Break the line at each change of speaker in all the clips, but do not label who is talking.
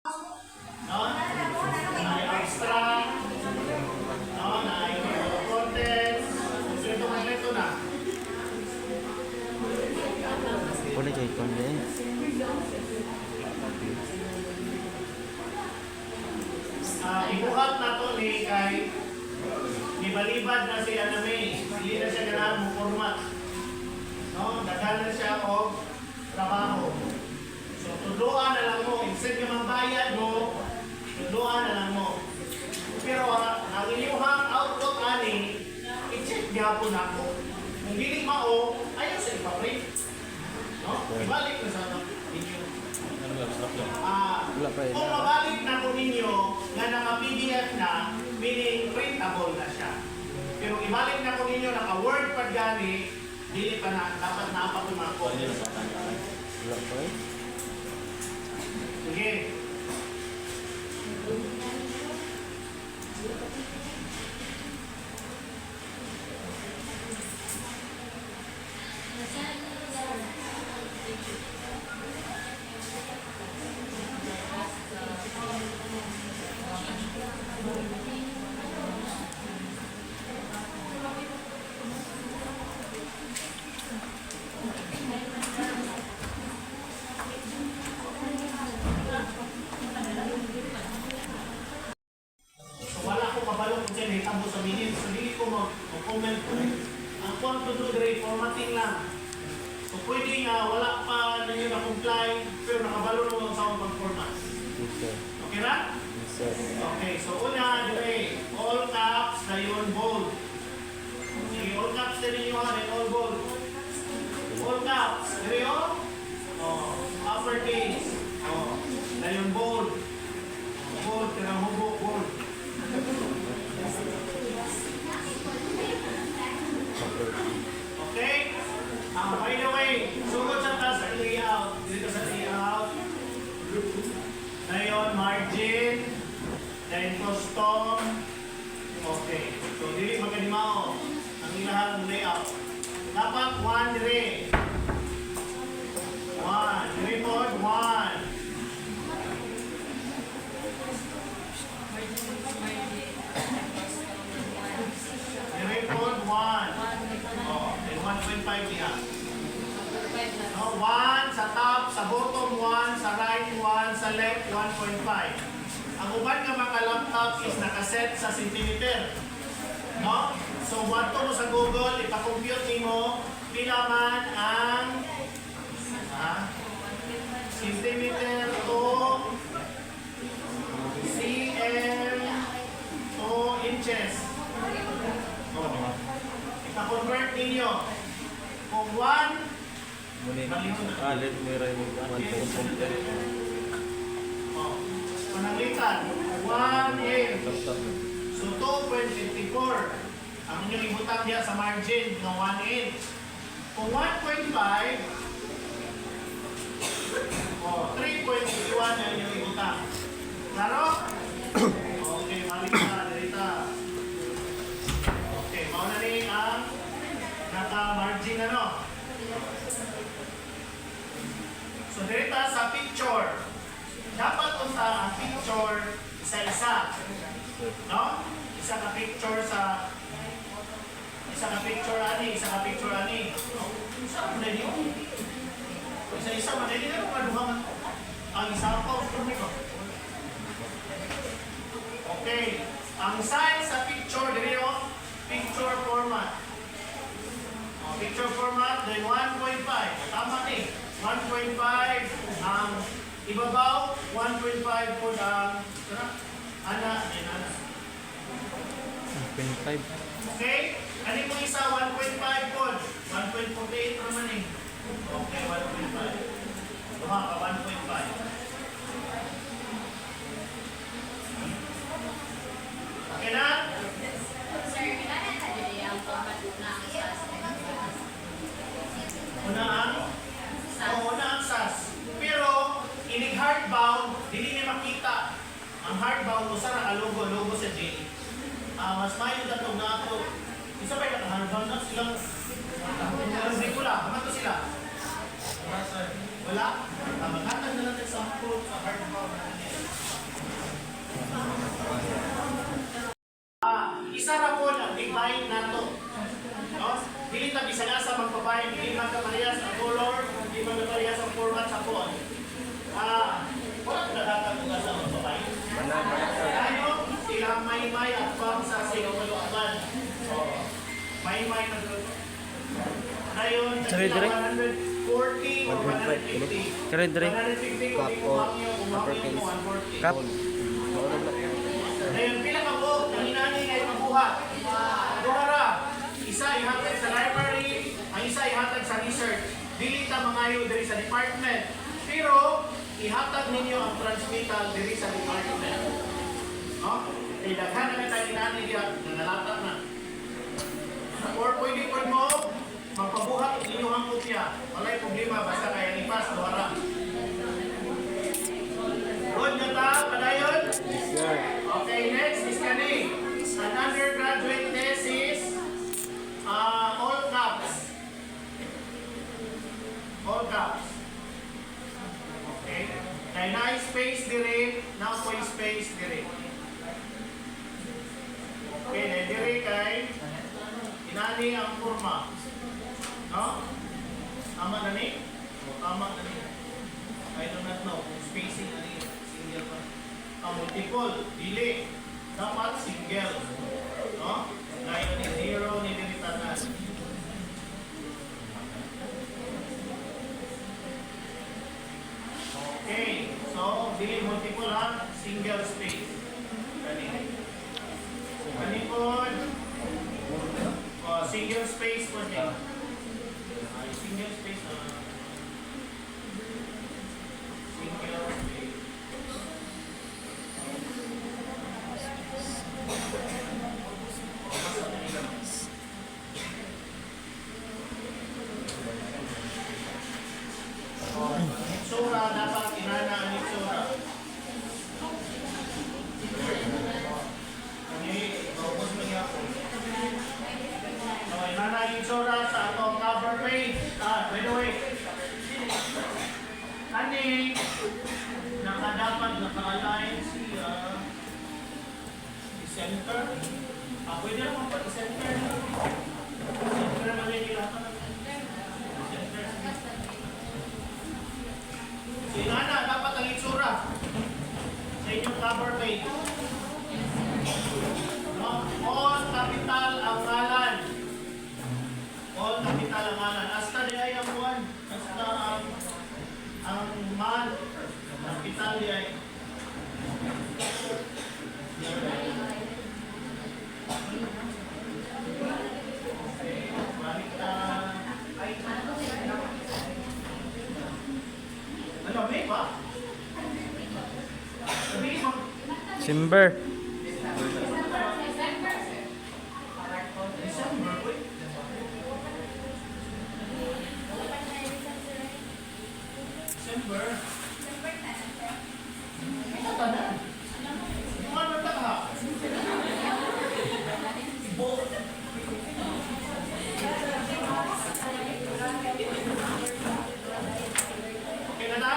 No? May abstract. No? May contents. Kompleto na.
Boleh kayak konde.
Ibuhat na to ni kay nibalibad na si Aname. Hindi na siya ganahan mo format. No? Daghan na siya o trabaho. So, tudloan na lang mo. Instead ka magbayad mo, tudloan na lang mo. Pero ang inyong outlook ani, i-check gyapon ako. Kung dili mao, ayaw sa ipaprint. No? Ibalik na sa inyo. Kung mabalik na ko ninyo na naka-PDF na, meaning printable na siya. Pero ibalik na ko ninyo naka-word pag gani, dili pa na, dapat napakumako. Sige. Tabo sa minutes, so hindi ko mag-comment ko. Ang point to do the formatting lang. So pwede nga wala pa ninyo na-comply, pero nakabalo naman sa akong pag-format. Okay na? Okay, so una, dire, all caps, dayon bold. Sige, all caps din ninyo ha, then all bold. All caps, dire o? Uppercase. Dayon bold. Bold, kanang hubo, bold. Okay? By the way, sugod sa taas ang layout. Dito sa layout. Ngayon, margin. Then custom. Okay. So, dili magkadimao ang ilahan ng layout. Dapat 1 dire. 1. Report 1. Report 1. Then 1.5 niya. No, 1 sa top, sa bottom 1, sa right 1, sa left 1.5. Ang uban nga mga laptop is nakaset sa centimeter. No? So, what to mo sa Google, ipakompute nimo pila man ang centimeter to cm to inches. Ipa-convert ninyo. Kung 1, pananglitan, 1 inch. So 2.54. Ang inyong ibutang diya sa margin ng 1 inch. Kung 1.5, 3.51 ang inyong ibutang. Klaro? Okay, mali na. Dirita. Okay, mauna rin ang naka-margin ano. So, dirita sa picture. Dapat unta ang picture isa-isa. No? Isa ka picture sa isa ka picture ani. No? Isa mo na niyo. Isa-isa mo na niyo. Kaduhangan ang isa pa. Okay. Ang size sa picture, dito, picture format. Picture format, then 1.5. Tama ni. 1.5 ang ibabaw, 1.5 po ang ana.
1.5.
Okay? Ano mo isa, 1.5 po. 1.48 naman eh. Okay, 1.5. Duha ka, 1.5. Okay na?
Sir, kailangan na din ang format na ang SAS.
Una ang? Una ang SAS. Pero, inig hardbound, hindi niya makita. Ang hardbound, usa na logo sa J. Mas mayo na itong nato. Isa ba yung naka-hardbound na silang pelikula? Kaman to sila? Wala? Maghatag na natin sa hardbound na May na doon. Dayon,
Sorry, direct.
140 or 150.
Karen, direct.
150 kung di kumangyo mo 140.
Cup.
Dayon, pila ka po, nanginani ngayon mabuhat. Duhara, isa ihatag sa library, ang isa ihatag sa research. Dili ta mangayo diri sa department. Pero, ihatag ninyo ang transmittal diri sa department. No? Eh, daghan na tayo inani diya, nanalata na. Or pwede po mo, magpabuhat ang inyong kopya. Walay problema, basta kaya lipas, duhara. Good na ta, padayon? Okay, next is kani. An undergraduate thesis, all caps. All caps. Okay. Kaya na space dire, na po space dire. Okay, na dire kay inani ang forma. No? Tama na ni? Tama na ni. I do not know kung spacing na ni. Single pa. Multiple, dili. Dapat single. No? Gaya ni zero ni diritanan. Okay. So, dili multiple ha. Single space. Kani. Kani po. Single space po niya. Single space. Single space. Itsura, dapat inana ang itsura. Ini, focus mo niya po. So, inana ang itsura sa atong cover page. By the way, kani, dapat naka-align si center. Pwede naman pa i-center. Center naman yung ilapan naman. Center. Si Nana, dapat ang itsura sa inyong cover page. No? All capital ang ngalan. All capital ang ngalan. Hasta di ay ang buwan. Hasta ang month. Capital di ay. Ano, may ba? Sabihin mo.
Simber.
December, wait. December. Ito ka na. Yung ano ka ha? Okay na na?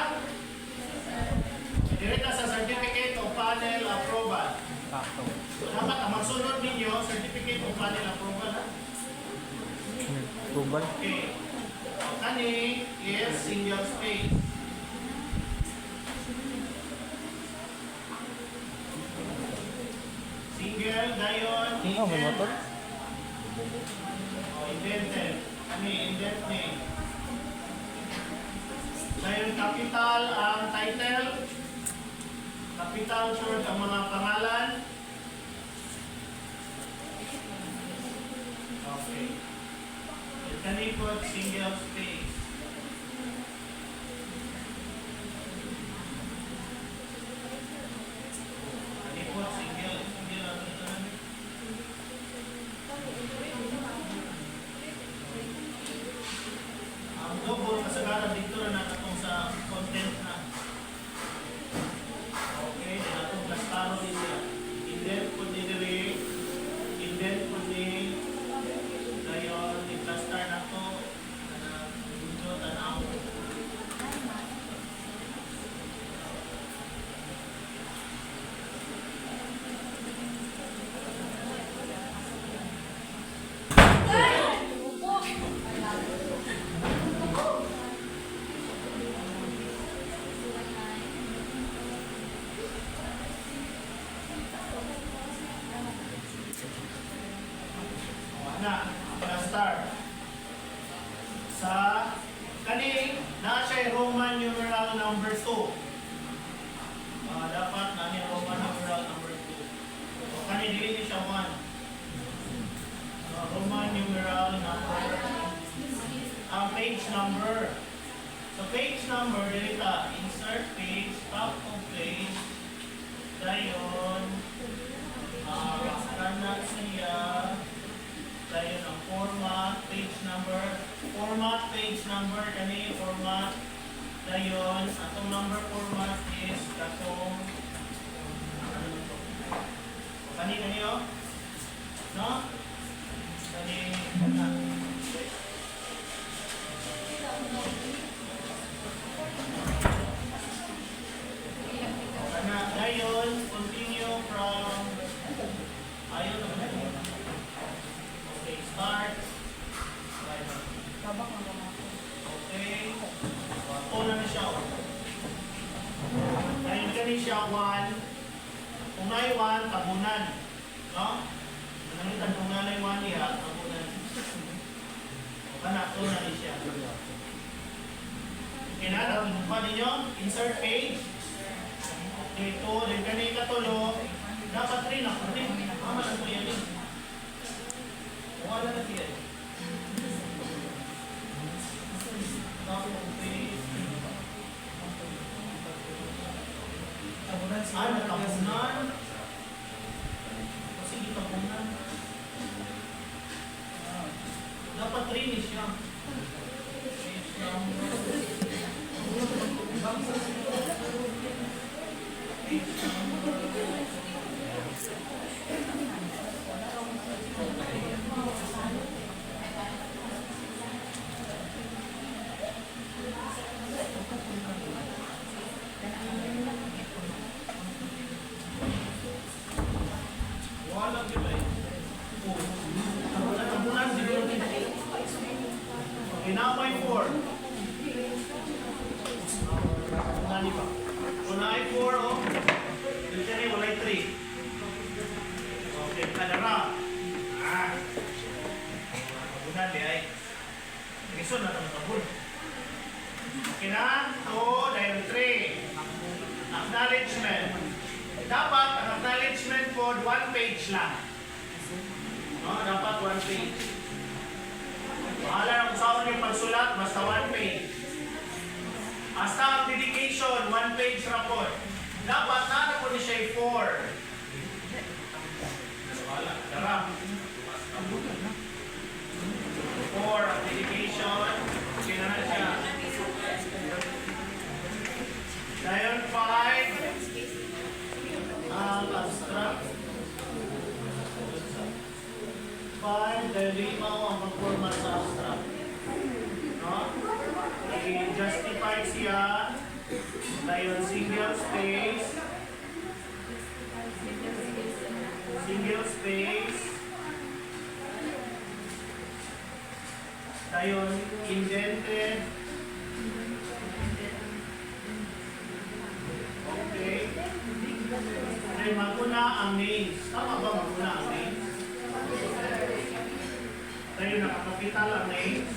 Direct na sa certificate of panel approval. So, dapat ang magsunod ninyo, certificate of panel approval ha?
Tubal.
Okay. So, kani is single space. Single, dayon,
Ikaw, may motor?
indented. Kani, indent ni. Dayon, capital ang title. Capital short ang mga pangalan. Okay. Kani po, single space. Kani po, single ang ito na. Ang double, kasagaran dito na nakatong sa content na. Okay, nakatong plastaro din siya. Indent po ni diri, indent po ni dayon, ni plastar na to, na dito, tanaw. Na, start. Sa kani na siya Roman numeral number 2. Dapat na niya Roman numeral number 2. So kani dili siya 1. Roman numeral number ang page number. So page number dito, insert page, top of page. Dayon kana siya. Dayon ang format page number kani format. Dayon atong number format is katong kani oh. No? Kani dayon continue from ayun naman. Okay, start. Okay. Una na siya. Dahil kani siya 1. Kung may 1, tabunan. No? Nangitan kung nanay 1 niya, tabunan. O kana, una ni siya. Okay na, natunong pa ninyo. Insert page. Okay, ito. Dahil kani katulo. Dapat rin ako rin. Mama lang po yan eh. Wala na siya eh. Natabunan. Kasi tabunan. Dapat rin siya. Wala di ba eh? Tabunan siguro. Okay, now by 4. Nani ba? Kung ay 4, oh. Dito na wala 3. Okay, kadara. Tabunan di ay. Reason na tabun. Okay na? 2, dahil 3. Acknowledgement. Dapat ang acknowledgement po 1 page lang. No, dapat 1 page. Bahala na kung saan yung pagsulat, basta 1 page. Hasta ang dedication, 1 page report. Dapat na po ni siya 4. Bahala, tara. 4 ang dedication. Okay na siya. Dayon 5. Abstract. 5, dahil limaw ang pag-format sa abstract. No? I-justify siya. Dayon single space. Single space. Dayon indented. Okay. Dahil maguna ang names. Tama ba maguna ang names? Dahil nakakapital ang names?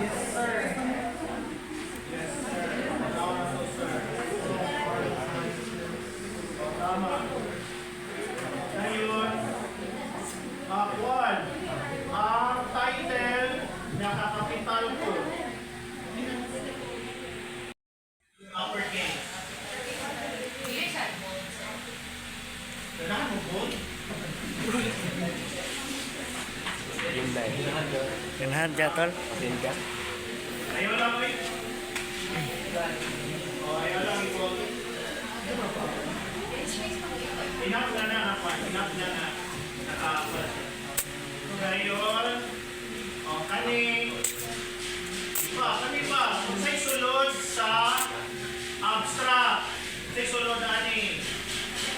Yes, sir. Yes, sir. Tama na po, sir. Tama. Dahil, Juan, ang title nakakapital ko. Uppercase. Kailangan mo po?
Hyundai. Ganahan ka, tol? Hyundai.
Ayaw lang, eh. Ayaw lang, ito. Enough na na, Juan. Enough na na. Naka-upper. Ngayon, kani ba? Kung sa'y sulod sa abstract, sa'y sulod na ani.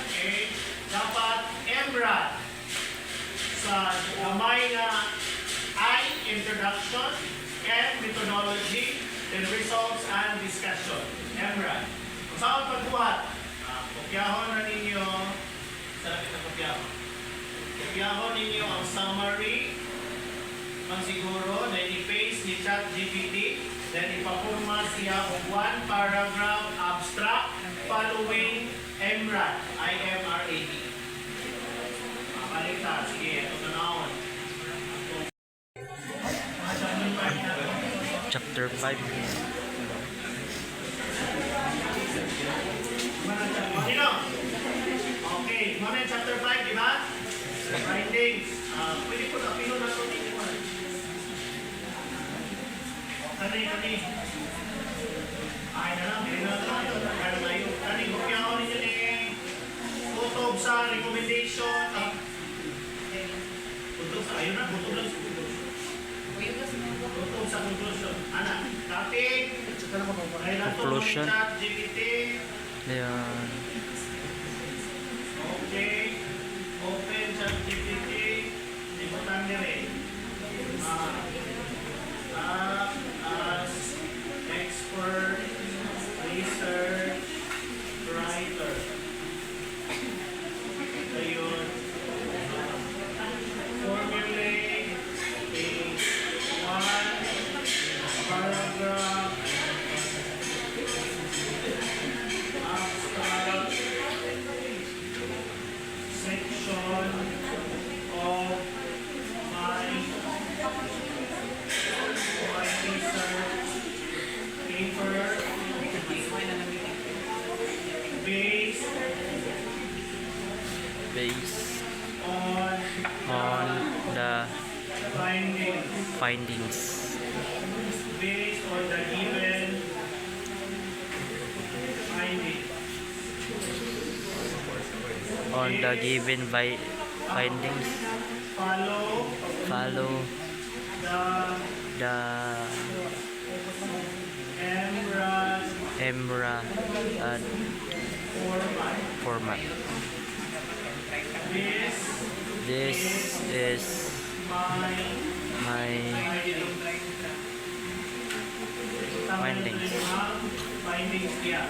Okay? Dapat embrad sa gamay na I, introduction, and methodology, then results and discussion. Embrad. Kung saan pagbuhat, kopyahon na ninyo, sa lapit na kopyahon. Kopyahon ninyo ang summary, man siguro, then i-paste ni ChatGPT, then ipapurma siya og one paragraph abstract following MRAD, I-M-R-A-D. Balik ta, sige, ito na naon.
Chapter 5.
Sino? Okay, muna yung chapter 5, di ba? Writings. Pwede ko na, pino na ito dito. Kani. Ay na lang, hindi na tayo. Kaya na yun. Kani, kopya ko ninyo ni Kutob sa recommendation. Kutob sa, ayun na, kutob lang sa kutob. Kutob sa conclusion. Anak, topic. Ay na ito,
Conclusion.
chat, GPT.
Ayan.
Okay. Open chat GPT. Libutan niya rin. As expert research writer. Ayun. Formulate a one paragraph abstract section of my research paper
Based
on
on the
findings
findings
based on the given findings.
on the given by findings.
Follow
The
EMRA
EMRA format.
This
is my findings.
Findings here.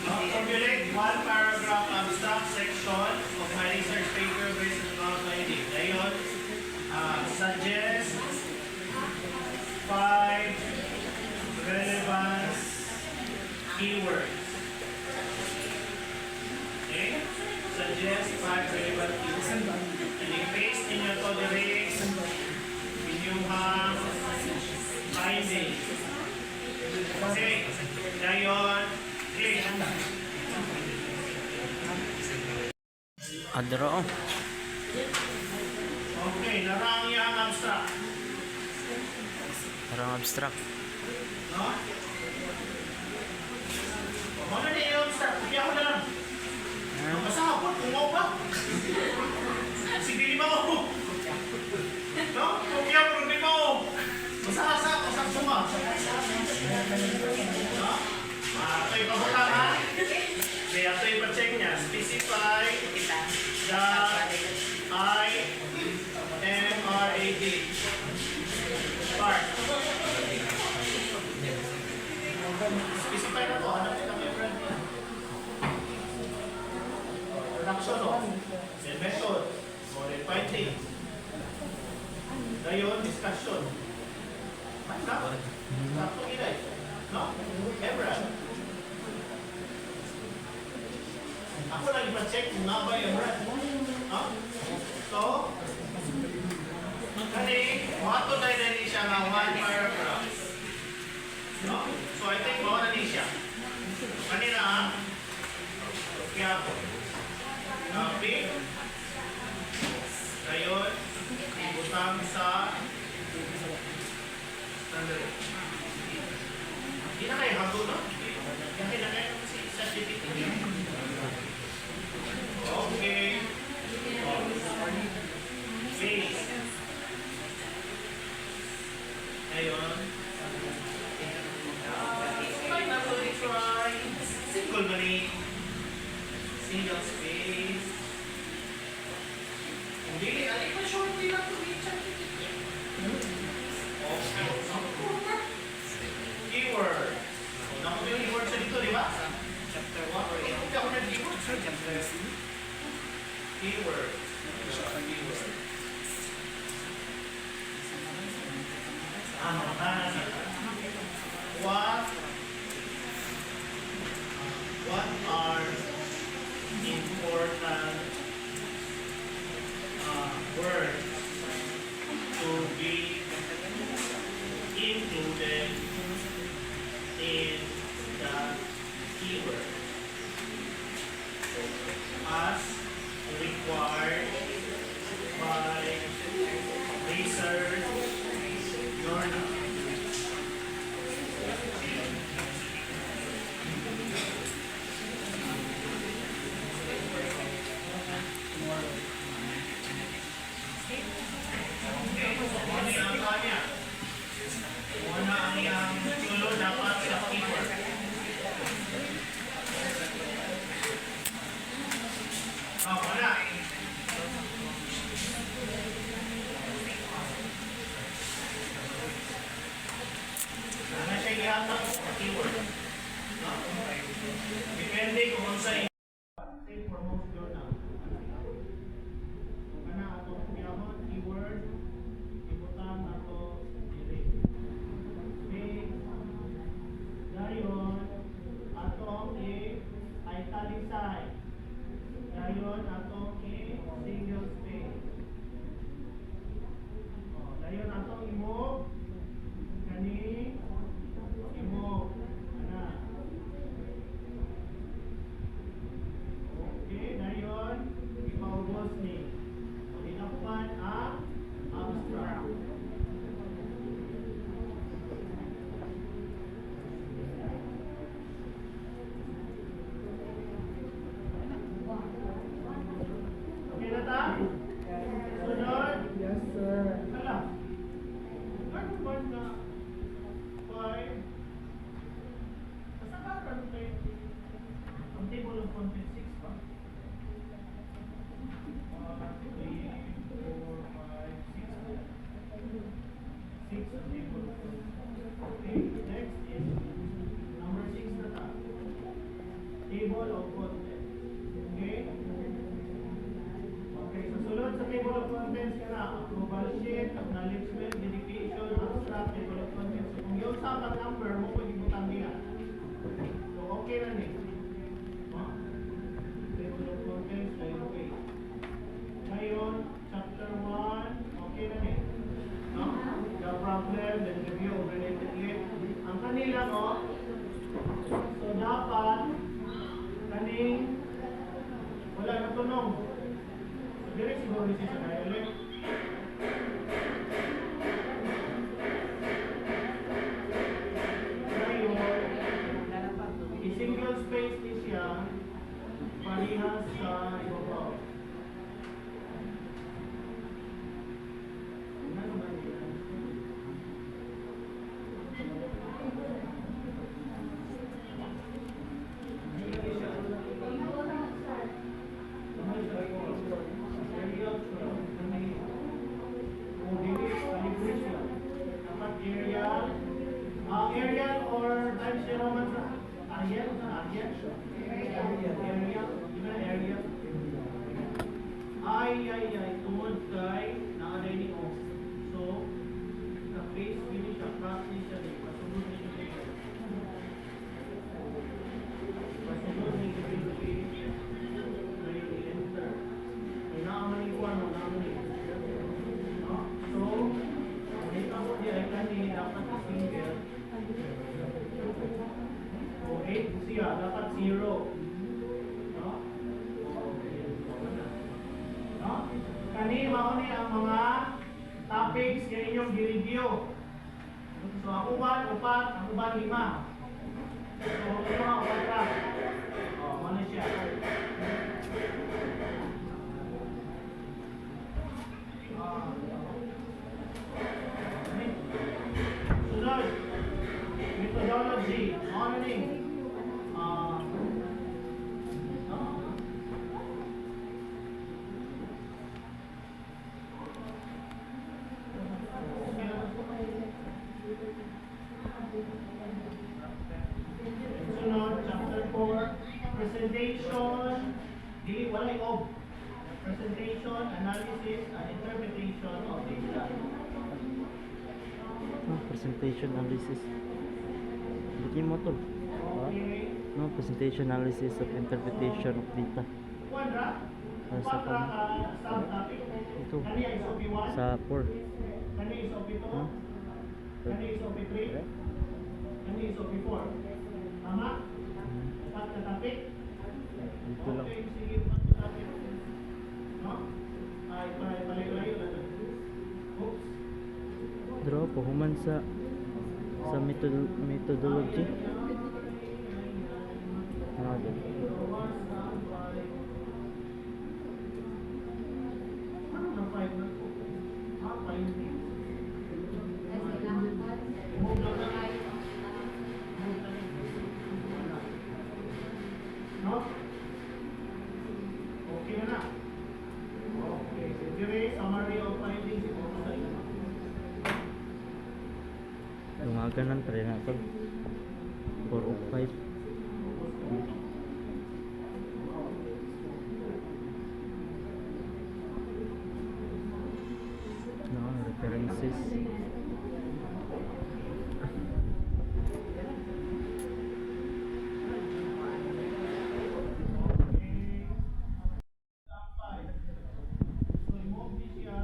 Formulate one paragraph abstract section of my research paper based on our findings. Ngayon, suggest 5 relevant keywords. Okay? Suggest 5 relevant keywords. And i-paste ninyo to direct inyong findings. Okay? Ngayon, click.
Adro.
Okay, narang yung abstract.
Parang abstract.
No? Ano na yung abstract? Kaya ko na lang. Masahapon, kumaw pa. Sige, lima ko. No? Kaya ko, lima ko. Masahasa, masang suma. No? Ito yung pabutang ha. Kaya ito yung pa-check niya. Specify the I-M-R-A-D part. Specify na to. Hanap kita may brand niya. Production o. Then method. O then finding. Ngayon, discussion. Sakto. Sakto ilay. No? Ebra. Ako lagi pa-check kung nga ba yung Ebra. No? So, kani, mato na rin siya nga one paragraph. No? So, I think bawa na rin siya. Kanina ha? Kaya ako. Pick. Ngayon, ibutang sa standard. Hindi na kayo hago, no? Hindi na kayo sa GPT. Okay. Base. Ngayon. Try na to try. Simple money. Single space. Hindi, alin pa short din lang ito. Okay. Keyword. Naku yung keyword sa dito, di ba? Chapter 1 or 8. Hindi ako nag-keyword sa chapter 2. Keyword. Keyword. What are important words to be included in the keyword as required by research journal? Ano yung kanya? Una ang iyang tulo dapat sa keyword. Wala. Ano siya ihatag sa keyword? No? Depende kung ano sa same for most journal. Kana ato yaman keyword ibutan ato dili. Dayon atong i-italicized. Dayon atong i-single space. Dayon atong i-move kani i-move ana. Okay, dayon ipaubos ni. Dinakpan ang abstract. Okay na ta? Sunod?
Yes, sir.
Hala. Ano ba na? Why? Basta ka pa tayo. Ang table of contents 6 ba? 1, 3, 4, 5, 6. 6 ang table of contents. Okay, next is number 6 na ta. Table of contents. Okay? Okay, so sunod sa table of contents ka na, approval sheet, acknowledgement, dedication, abstract, table of contents. So, kung yung sa number mo, pwede butang niya. So, okay na ni. No? Table of contents, layo way. Ngayon, chapter 1, okay na ni. No? The problem, the review of related yet. Ang kanila, no? So, dapat, kaning, wala na tunong. Dire siguro siya sa dialect. Ngayon, i-single space ni siya parehas sa ibabaw. Ano naman yan? Aerial or Times New Roman sa Ariel? Aerial. Ay, tungod kay naaday ni O. So, na-face yun siya, practice siya din. Pasunod niya siya din. Pasunod niya siya din. Ngayon, i-enter. May naaman ni Juan, naaman ni. So, nakita mo di ay kani dapat single. O 8 siya, dapat 0. No? No? Kani mauni ang mga topics nga inyong gi-review. So ako ba, 4, ako ba 5. So ako mga 4. Ano siya? Sunod, methodology, honoring. Sunod, chapter 4, presentation, dili walay of. Presentation, analysis, and interpretation of data.
Presentation analysis. Bigyan mo to.
Okay.
No, presentation analysis of interpretation of data.
Quadra.
Sa
Quadra
pag-
subtopic.
Ito.
Kani is OP1.
Sa 4.
Kani is OP2.
Huh?
Kani is OP3. Kani is OP4. Tama? Upat na topic.
Dito lang.
Okay, sige, upat na topic. No? Ay, palayo-layo na to. Oops.
Draw pahuman sa methodology. Ano din?
Ano na five na to? Five.
Kasi lang po.
Move lang na. No? Okay na na. Okay. Sige, summary of findings.
Lumaganan pa rin natin. 4 of 5. No, references.
So, remove this siya.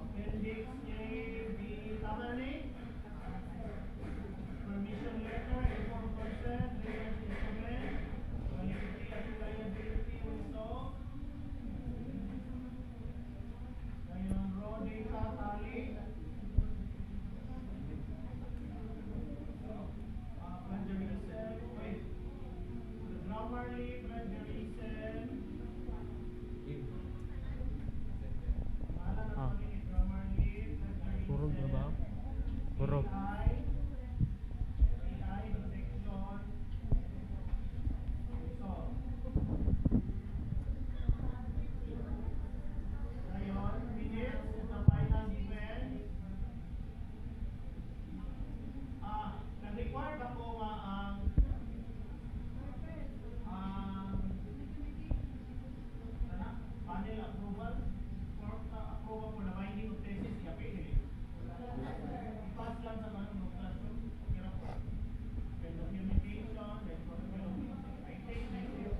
Appendix A, B, tama na ni? Permission letter, informed consent, reference instrument, validity at reliability also. Ngayon, raw data tally. Plagiarism, wait. Grammarly, plagiarism.
Ah. Puro na ba? Puro.
Nag-require ba ko nga ang panel approval? Or approval for the binding of thesis, siya pwede. I-pass lang sa mga ng classroom. Hirap pa. Then documentation, then protocol of I think this is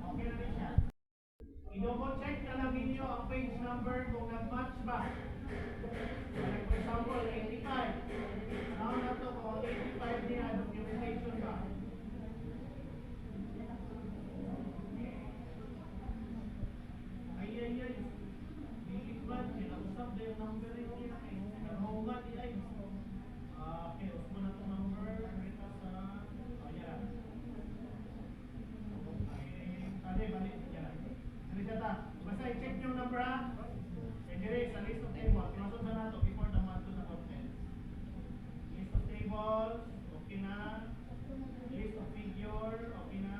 okay na rin siya. I-double check na lang ninyo ang page number kung nag-match ba. Like for example, 85. Now na to kung 85 niya, documentation ba? Ay. Ilikbad, sinabsab na yung number rin niya. Nagmaungan niya ay. Okay, usmo na itong number. Rita sa... Ayan. Okay. Balik. Yan. Rita ta. Basta i-check yung number ha. Sige, sa list of tables. Pinasod na nato before the month to the content. List of tables. Okay na. List of figure. Okay na.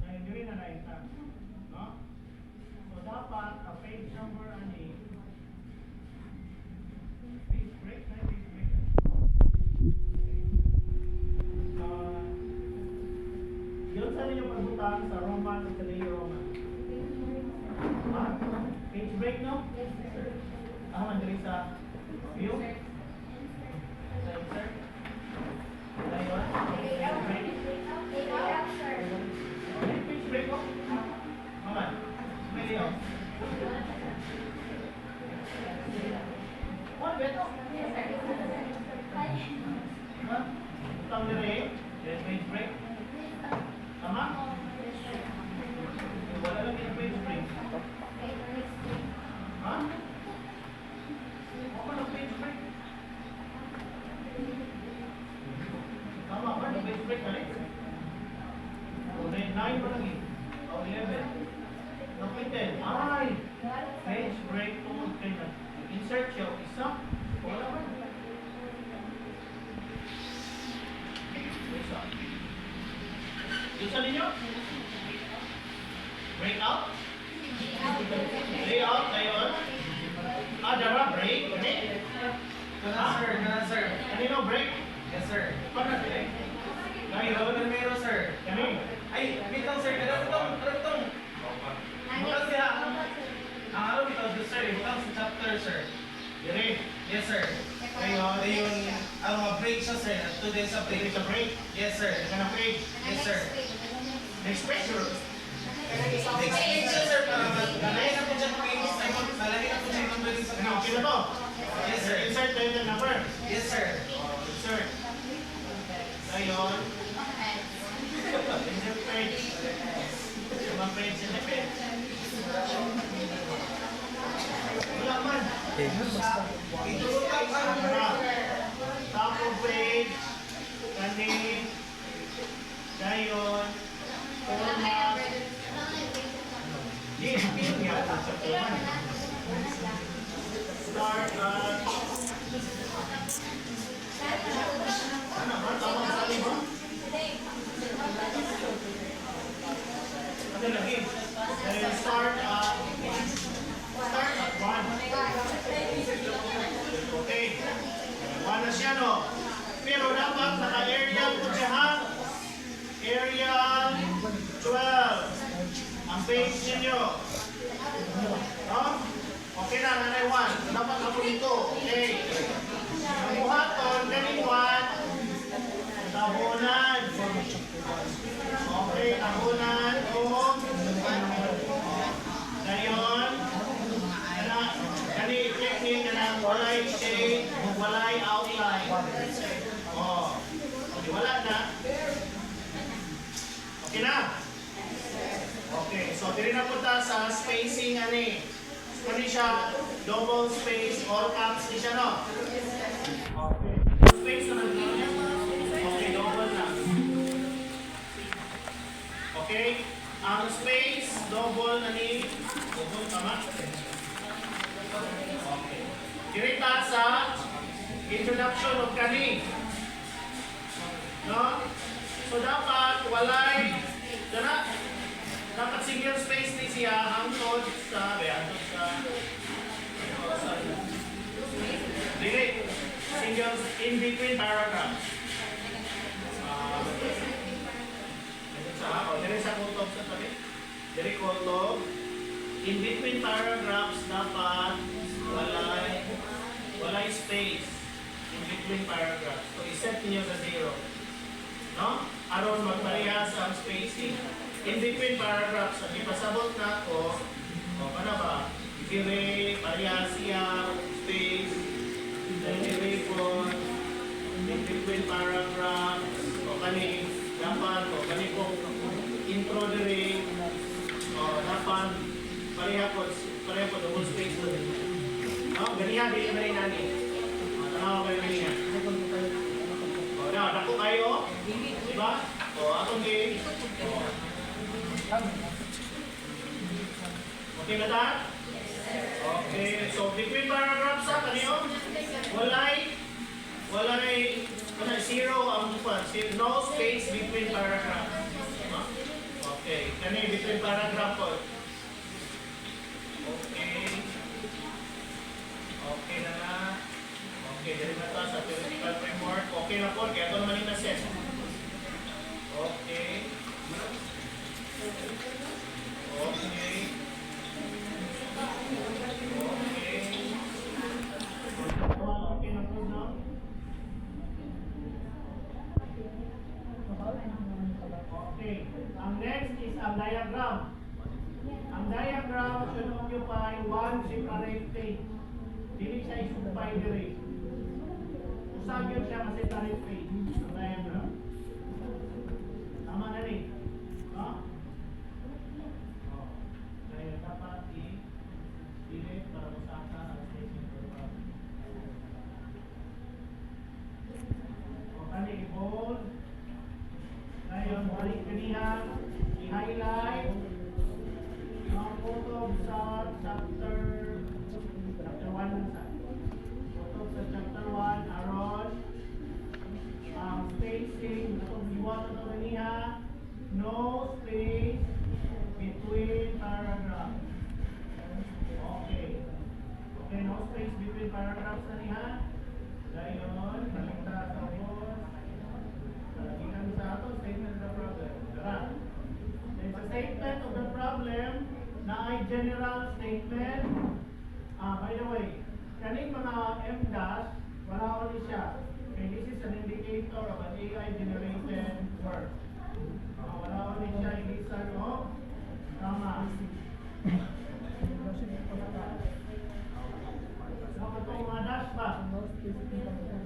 Dahil diri na na ita. No? So, dapat, ang page number ani, page break na, page break. Yun sa ninyo pagbutang sa Roman at sa Roman. Ha? Page break, no? Man, diri sa view? Sa insert? Ayun? Page break? Okay, page break, oh. Maman, may liyaw. What, beto? Ha? Utang diri, then page break. Tama? Wala lang yung page break. Ha? Wala lang page break. Break out? Layout, ngayon. Dara, break. Kani?
Kanan sir.
Kanino break?
Yes sir.
Paano break? Ngayon.
Kanan meron sir.
Kani?
Ay, bitong sir. Kanan bitong. Bukan siya. Ang araw bitong sir. Bukan sa chapter sir.
Dire.
Yes sir. Ngayon, ayun, ang mga break siya sir. Today sa
Dire
break.
sa break.
Yes sir.
Kana break.
Yes sir.
Next picture.
Next week sir, para malahin na po siya ng page. Malahin na po siya ng page sa
Ano, okay na to?
Yes sir.
Insert tayo ng number.
Yes sir.
Insert. Ngayon. Insert page. Yung page in the page. Wala man.
Itulog ka pa.
Top of page. Kani. Ngayon. Format. Yes, yun nga. Start at... Ano ba? Tama sa akin ba? Ano lagi? Then start at 1. Okay. 1 na siya, no? Pero dapat naka-area po siya, ha? Area 12. Ang page ninyo. No? Okay na, nanay 1. Dapat ako dito. Okay. Ang buhaton, ganing 1. Tahunan. Okay, tahunan. O. Ngayon. Gani, technique na walay shade, walay outline. O. Okay, wala na. Okay na. Okay, so dili na punta sa spacing ani. Kani siya double space, all caps ni siya, no? Okay. Space naman niya. Okay, double na. Okay? Ang space double na ni double tama. Okay. Dirita sa introduction of kani. No? So dapat walay dana dapat single space ni siya hangtod sa dili single in between paragraphs. Dili sa kutob sa tabi. Dili kutob. In between paragraphs dapat walay space in between paragraphs. So iset niyo sa 0. No? Aron magparehas ang spacing. In between paragraphs, ang ipasabot na ako, o paano ba? Dire, parehas siya, space, dire po, in between paragraphs, o kani, dapat, o kani po, intro dire, o dapat, pareha po, double space po. No? Ganihan, di ba rin nani? Tanaw kayo ganihan. O, na, dako kayo, diba? O, atong game. Okay na ta? Okay, so between paragraphs sa kaniyo, walay zero ang buwan. No space between paragraphs. Okay, kani between paragraph po. Okay. Okay na na. Okay, dali na ta sa theoretical framework. Okay na po, kaya ito naman yung na-set. Okay. Okay. Okay na po na. Okay. Ang next is ang diagram. Ang diagram should occupy one separate page. Dili siya isumpay diri. Usag yun siya kasi separate page. Ang diagram. Tama na rin. No? Kaya dapat i-delete para masaka ang spacing program. O kani i-bold. Ngayon, balik kaniya, i-highlight ang photo sa chapter 1 na sa. Photo sa chapter 1, aron ang spacing, itong iwan ito kaniya, no space between problem na ay general statement. By the way, kaning mga M dash, wala ulit siya. Okay, this is an indicator of an AI generated word. Wala ulit siya, ilisan o tama. Ito mga dash ba?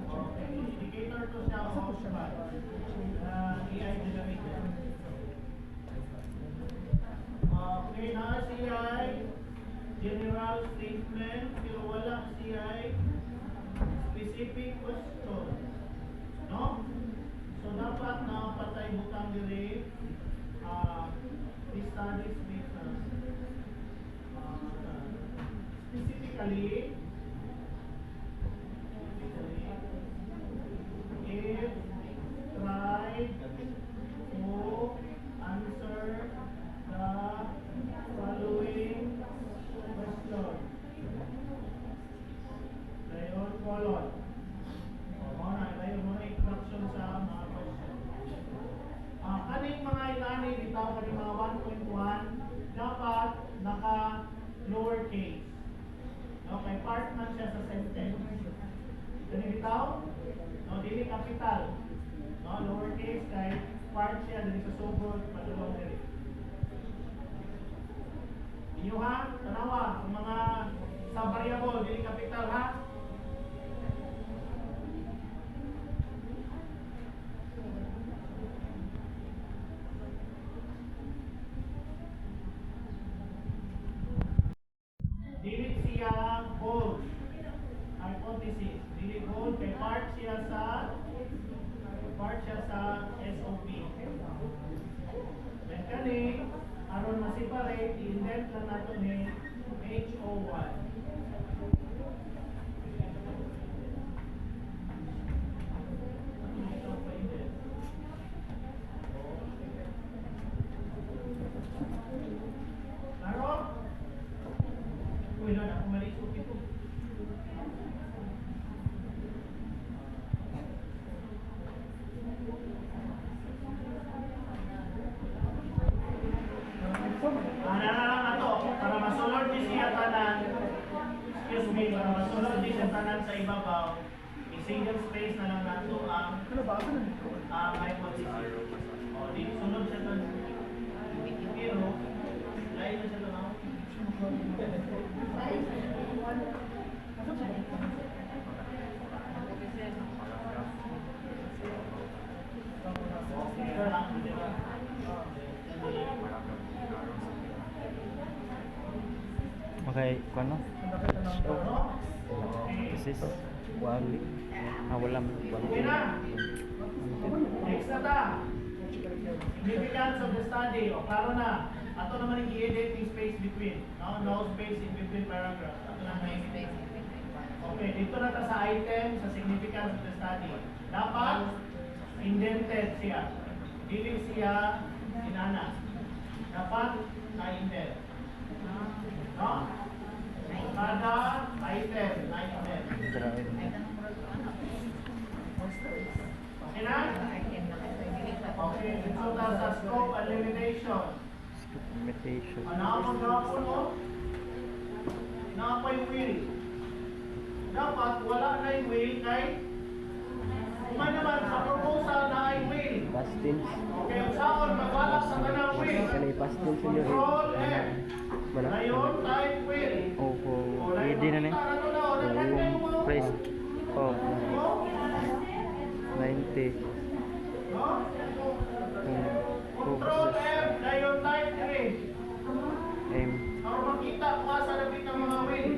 Okay, indicator to siya o ba? AI generated. Okay, na CI general statement pero wala CI specific question. No? So dapat na patay butang diri studies with specifically if tried to answer the following question. Dayon colon. Dayon mga instruction sa mga question. Kaning mga ilani bitaw kaning mga 1.1 dapat naka lowercase. Okay, part man siya sa sentence. Kani bitaw? No, dili capital. No, lowercase kay part siya dili sa sugod padulong diri. Inyo ha, tanawa ang mga sa variable dili capital ha. Dili siya bold. Hypothesis. Dili bold kay part siya sa SOP. Then kani aron ma-separate, i-indent lang nato ni HO1. Ito pa indent. Klaro? Uy, na ako malisot ito. Para masulod di siya tanan, excuse me, para masulod di siya tanan sa ibabaw, i-single space na lang nato ang hypothesis. O, di sunod siya tanan. Pero, lain na siya tanan.
Okay, ano? This is wali. Wala man.
Okay na. Next na ta. Significance of the study. O, klaro na. Ato naman yung i-edit yung space between. No space in between paragraphs. Ato na may space in between. Okay, dito na ta sa item sa significance of the study. Dapat indented siya. Dili siya inana. Dapat na-indent. No? Kada item, na-indent. Okay na? Okay, dito ta sa scope and limitation.
Limitation.
Ano gapon mo? Napay will. Dapat wala na yung will kay kuman naman sa proposal na ay will.
Past tense.
Okay, ang saon magbalak sa kanang will.
Kanay past tense yun.
Control F. Ngayon, type will.
Opo. Pwede na ni. Yung price. Oh. 90.
No? Control F. Ngayon, type 3.
M.
Para makita kung asa labit ng mga will.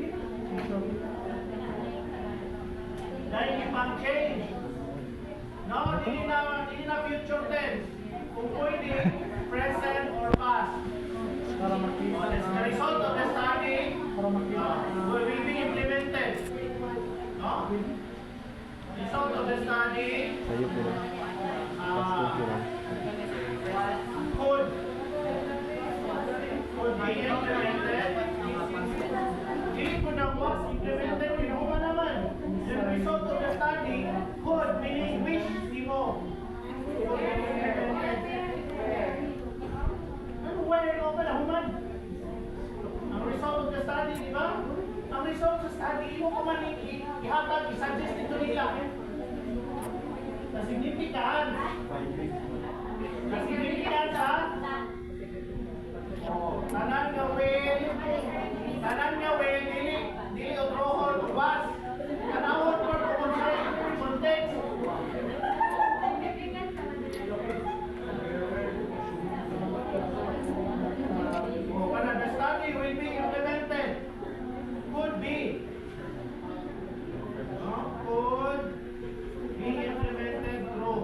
Dahil ipang-change. No, hindi na future tense. Kung pwede, present or past. Para makita. The result of the study will be implemented. No? Result of the study
Sa'yo po. Past tense yun.
could be implemented. Hindi ko na was implemented. Pinuha naman. The result of the study could meaning wish mo. Ano wala ko pala human? significance. The significance ha? Oh, tanan nga will, dili utrohon ubas. Kanawon ko kung sa context. Oh, when the study will be implemented, could be. Could be implemented through.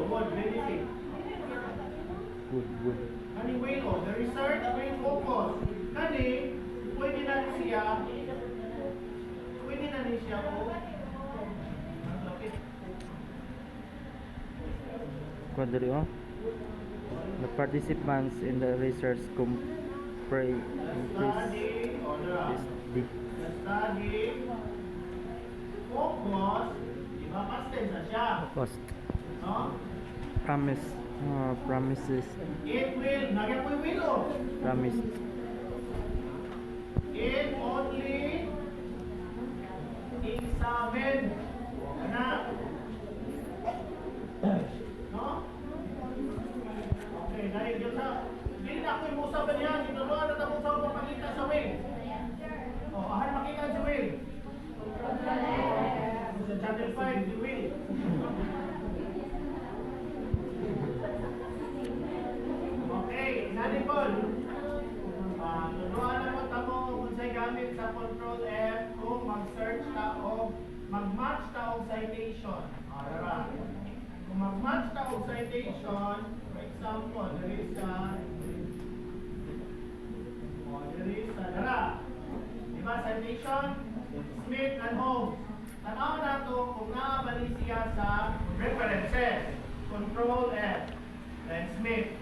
Would benefit.
Wood.
Kani will the research will focus. Kani, pwede na siya
Quadri, oh. The participants in the research increase
study or
the
the study focus, di ba past tense na siya,
cost
no?
promises
It will, nagyan po yung will oh.
promised
It only examine na. No? Okay, dahil yun sa hindi na ako yung usapan niya, dito doon na tapos ako makakita sa will. O, ahan makita sa will. Sa chapter 5, the will. Okay, nani Paul. Tunuan na mo tamo kung sa'y gamit sa control F kung mag-search ta o mag-match ta o citation. Dara. Kung mag-match ta o citation, for example, there is dara. Diba citation? Smith and Holmes. Tanaw na to kung naabali siya sa references. Control F. Then Smith.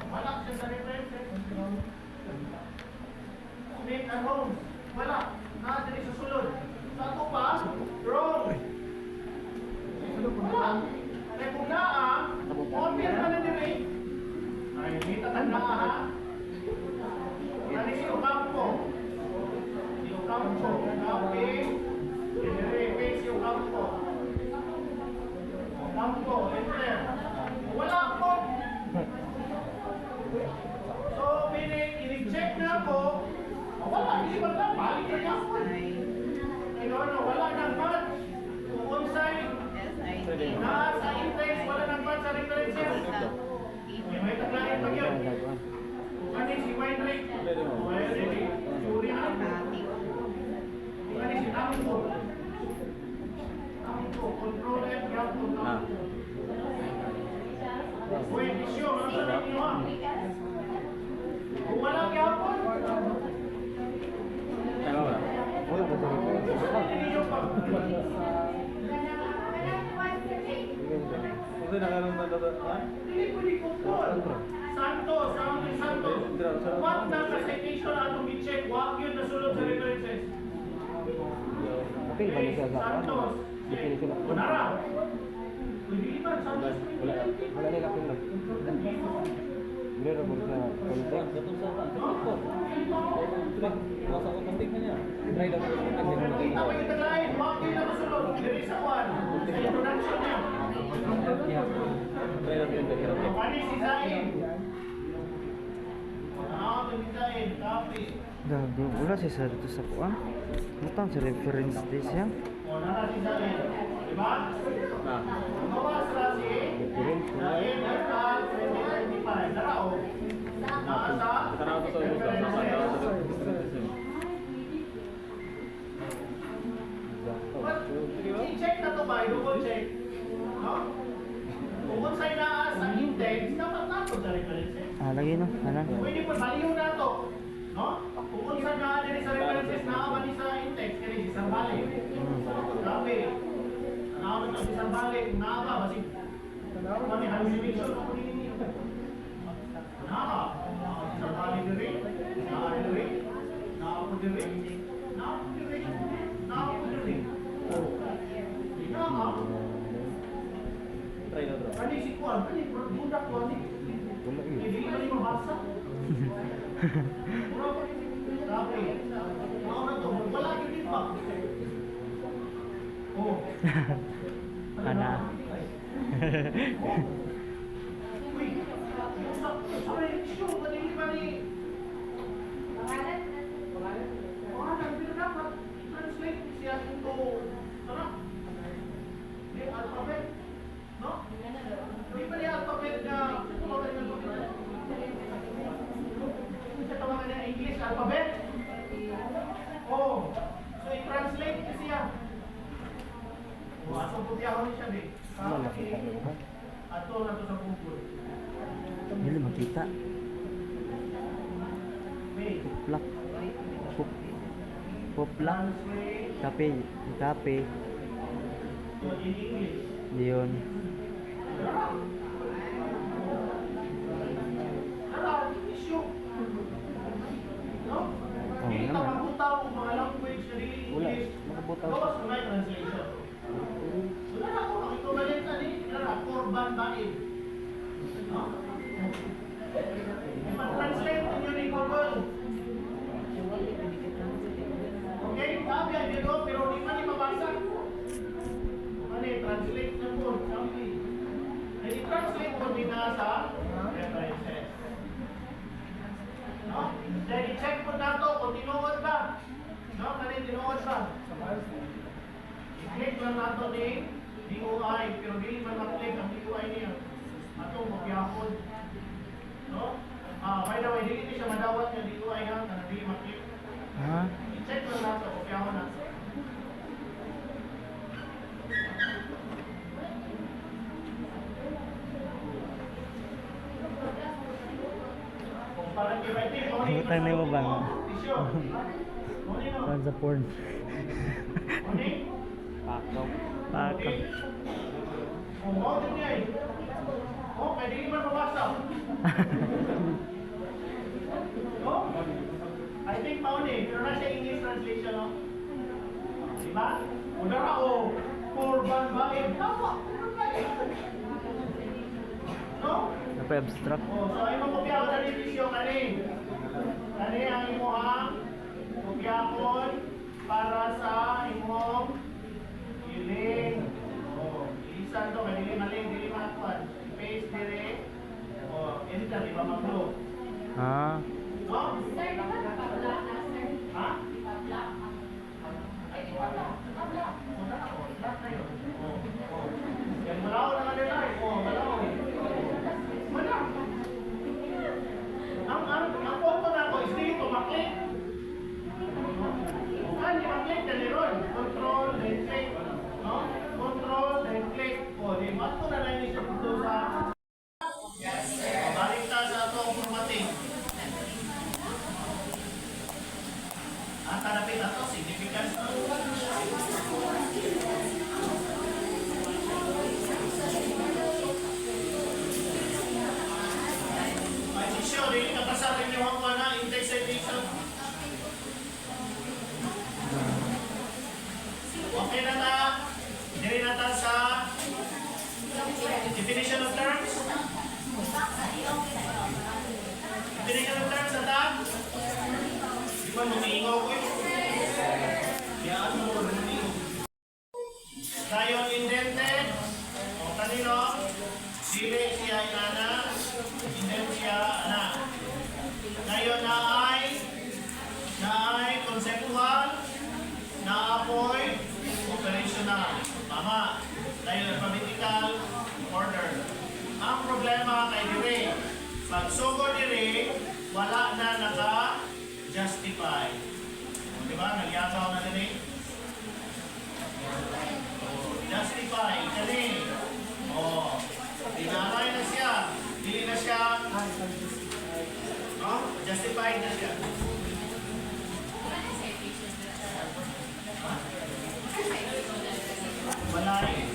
Wala siya sa references. Smith and Holmes. Wala. Nakadali sa sulod. Sa ito pa, wrong. Wala. Kaya kung naa, order ka na din eh. Ay, may tatanda ha. Kani si Ocampo. Si Ocampo. Copy. Generate si Ocampo. Ocampo. Enter. Wala po. So, i-check na ako. Wala. Hindi ba na? Balik na niya ako. Wala nang match. Kung onsay, sa index, wala nang match sa references. May taglayin pag yun. Kani si Weinrich. Weinrich. Suri na. Kani si Tampo. Tampo. Control F. Tampo. Coefficient. Ano sabihin niyo ha? Kung wala gyapon. Santos, Santos. What na sa citation atong i-check? Wag yun nasulod sa references. Okay, Santos. Kunara. Hindi ba Santos?
wala na kapil lang meron mo sa contact
Kita mo yung taglayin. Wag yun na nasulod. There is a one. Sa introduction niya. Kani si Zain. Si Zain. Copy.
Gago, wala siya sa dito sa kuan. Mutang sa reference din siya.
O, nara si Zain. Diba? Mawas na si Zain at 2025. Nara o. Nasa i-check na to ba? I-double check. No? Kung sa'y naa sa index, dapat nato sa references.
Lagi no, ano?
Pwede po, baliw na to. No? Kung sa'y naa din sa references, naabali sa index, kaya si Sarbali. Grabe. Naabali sa si Sarbali. Kung naaba, basig. Kami, hallucination ako din ninyo. Naa. Si Sarbali din. Naa din. Naa po din. Naa po din. Naa po din. Naa. Kani si Kuan, kani budak Kuan ni. Hindi ka ni mabasa. Tapi, ano na to? Wala yun din pa. Oh.
Ana.
Uy, sorry, issue, madali ba ni? Pangalan, pero dapat translate siya into, ano? Di alphabet, no? Di ba niya alphabet na, tawagan niya alphabet? Tawagan niya English alphabet? Oh, so i-translate kasi siya. Oh, atong putihon siya di. Ato na to sa Google.
Dili makita.
Wait.
Puplak. Puplak.
Translate
Kape. Kape.
to in English.
Diyon.
Tara, issue. No?
Oh,
Hindi ka
naman.
makutaw kung mga language na di
Wala.
English.
Makabutaw
Gawas
siya.
ko may translation. Wala na ako, makitubalit na ni. Tara, Korban Baid. No? Ipag-translate ninyo ni Google. Okay, sabi ang dito, pero di man mabasa. Ano translate na po, sabi. I-translate ko din na sa references. No? Then i-check po na to kung tinuod ba. No? Kani tinuod ba? I-click lang nato ni DOI, pero dili man mag-click ang DOI niya. Ato, magyapon. No? By the way, dili siya madawat yung DOI ha, na hindi mag-click.
Ha?
I-check lang nato, kopyahon na. Kung parang i-writing,
Utang na mo ba?
Tisyo. Morning, no?
Pan sa porn.
Morning.
Pakaw.
Okay. Oh, mau din niya eh. Oh, pwede naman mabasa. Oh? I think pauni, pero nasa English translation, no? Diba? Udara o, Korban Baid. Tama, Korban Baid. No?
Napa-abstract.
Oh, so ay mapopya ko na rin visyo kani. Kani ang imuhang kopyahon para sa imong iling. Oh, ilisan to, dili maling, dili makuan. Paste dire. Oh, enter di ba mag-flow?
Ha?
No?
Sir, di ba napablock na, sir?
Ha?
Pablock.
Ay, wala. Wala. Wala ako. Wala na yun. Oh, oh. Yan, malaw na nga nila eh. Oh, malaw. Wala. Ang photo na ko is dito, maklik. Ano, maklik na niron. Control, then click. No? Control, then click. O, di ba? Ito na lang yung siya dito sa... Balik ta sa ito, formatting. Ang tanapin na ito, significance na. Ay, sisyo, hindi ka pasarin yung hangwa na, index citation. Okay na ta. Dili na ta sa definition of terms. Definition of terms na ta. Di ba lumingaw ko eh? Kayaan mo lumingaw. Dayon indented. O kanino? Dili siya inana. Indent siya ana. Dayon na ay conceptual. Na-apoy operational. Tama. Dahil alphabetical order. Ang problema kay dire, pag sugo dire, wala na naka-justify. Di ba? Nagyakaw na dire. Justify. Kani. Dinamay na siya. Dili na siya. No? Justified na siya. Malay.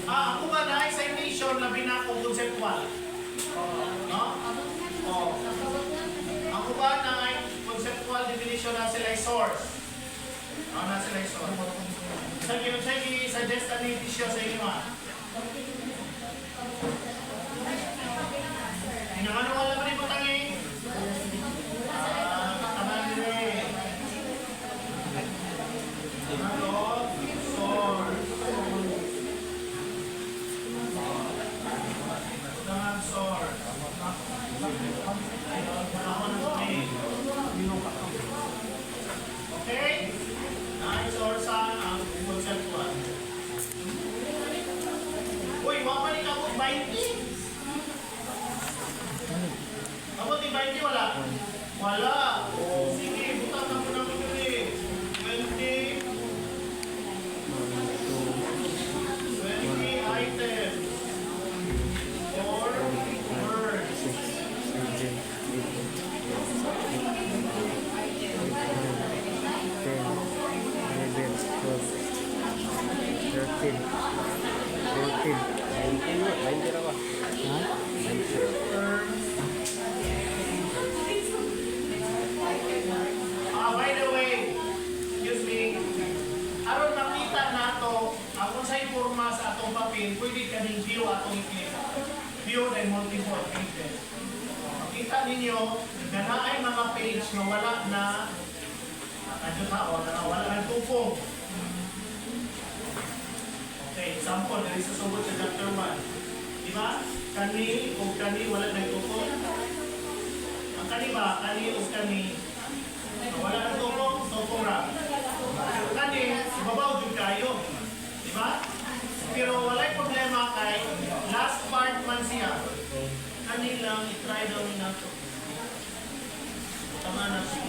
Ako ba na citation labi na akong conceptual? No? Oh. Ako ba na conceptual definition na sila ay source? Na sila ay source. Sige, suggest ang issue sa inyo ha. Ano wala pa rin po tanging? Taman din eh. Ano? 20? Abot ni 20 wala? Wala. O, sige, buta na po namin yun eh. 20. 20 item. 4 words.
14, 15, 16, 17, 18, 19, 20 na ba?
By the way, excuse me, aron makita nato ang unsay porma sa atong papel, pwede kaning view atong i-click. View and multiple pages. Makita ninyo na naay mga page na wala na wala ng tupong. Okay, example, dali sa sugod sa chapter 1. Di ba? Kani o kani wala ng tupong. Ang kani ba? Kani o kani wala ng tupong ra. Kani, ibabaw din kayo. Di ba? Pero walay problema kay last part man siya. Kani lang, i-try daw ni nato. Tama na siya.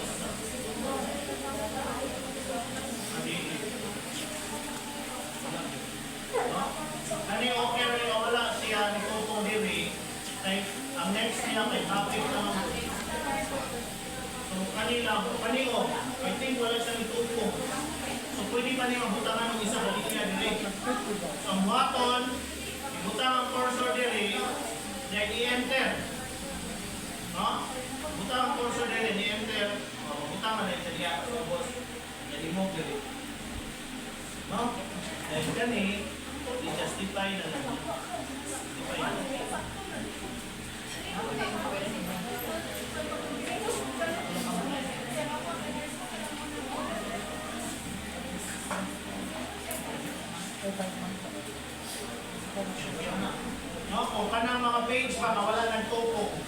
Kani okay rin o wala siya ni tupong diri. Kay ang next niya kay topic naman. So kanila, kanino, I think wala siyang itupong. So pwede pa niya mabutangan ng isa balik niya dili. So ang button, ibutang ang cursor dili, then i-enter. No? Butang ang cursor dili, i-enter. Butang na rin sa diya. So boss, i-remove dili. No? Then kani, i-justify na lang. Justify na lang. No, kung kanang mga page pa mawala ng tupong.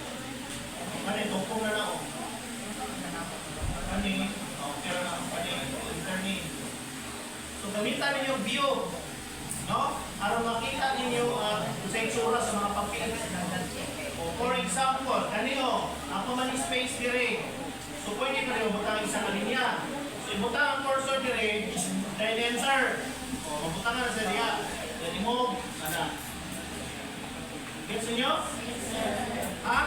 Kani tupong na lang. Kani, okay na kani internet. So gamitan ninyo view, no? Para makita ninyo sa itsura sa mga papel. O for example, kanino, ako man yung space dire. So pwede ka rin mabutang isang linya. So ibutang ang cursor dire, then enter. O mabutang na sa diya. Then remove, ana. Gets ninyo? Ha?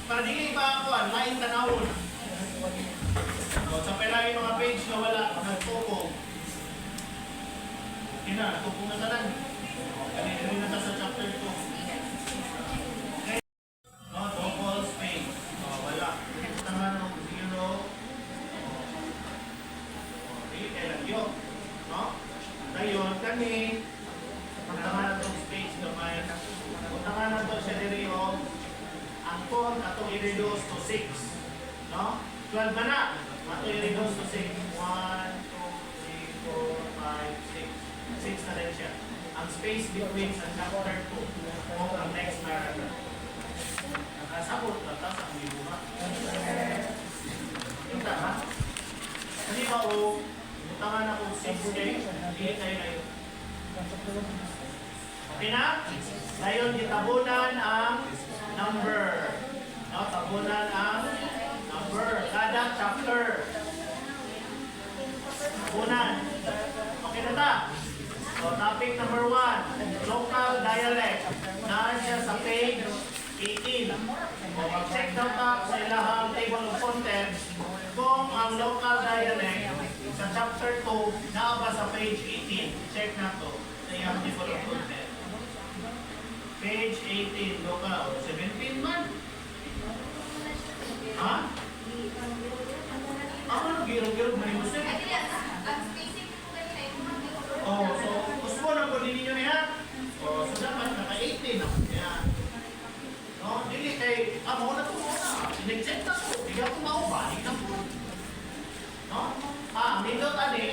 Para di ba ako, lain tanawon. O sa pelagi mga page na wala, nagtupong. Okay na, nagtupong na talan. Kanina rin na sa chapter 2. No, double space. O, wala. Tangan ng 0. Okay, kailan yun? No? Ngayon, kami, tangan na itong space gamay. Tangan na ito siya diri o ang code atong i-reduce to 6. No? 12 na na. Atong i-reduce to 6. 1, 2, 3, 4, 5, 6. 6 na rin siya. Ang space between sa chapter 2 o ang next paragraph. Nakasabot na ta sa libuha. Kita ha? Hindi ba o butangan ako 6K? Hindi tayo na yun. Okay na? Ngayon, itabunan ang number. No, tabunan ang number. Kada chapter. Tabunan. Okay na ta? So, topic number 1. Local dialect. Naan siya sa page 18. O, mag-check daw ta sa ilahang table of contents kung ang local dialect sa chapter 2 naaba sa page 18. Check na to sa iyang table of contents. Page 18, local. 17 man. Ha? Ako nag-girog-girog man yung gusto. Oh, so gusto na po din ninyo niya. Oh, so dapat naka-18 ako niya. No, dili kay, mo na to muna. Sinag-check na to. Hindi ako maubalik na po. No? Nindot ani,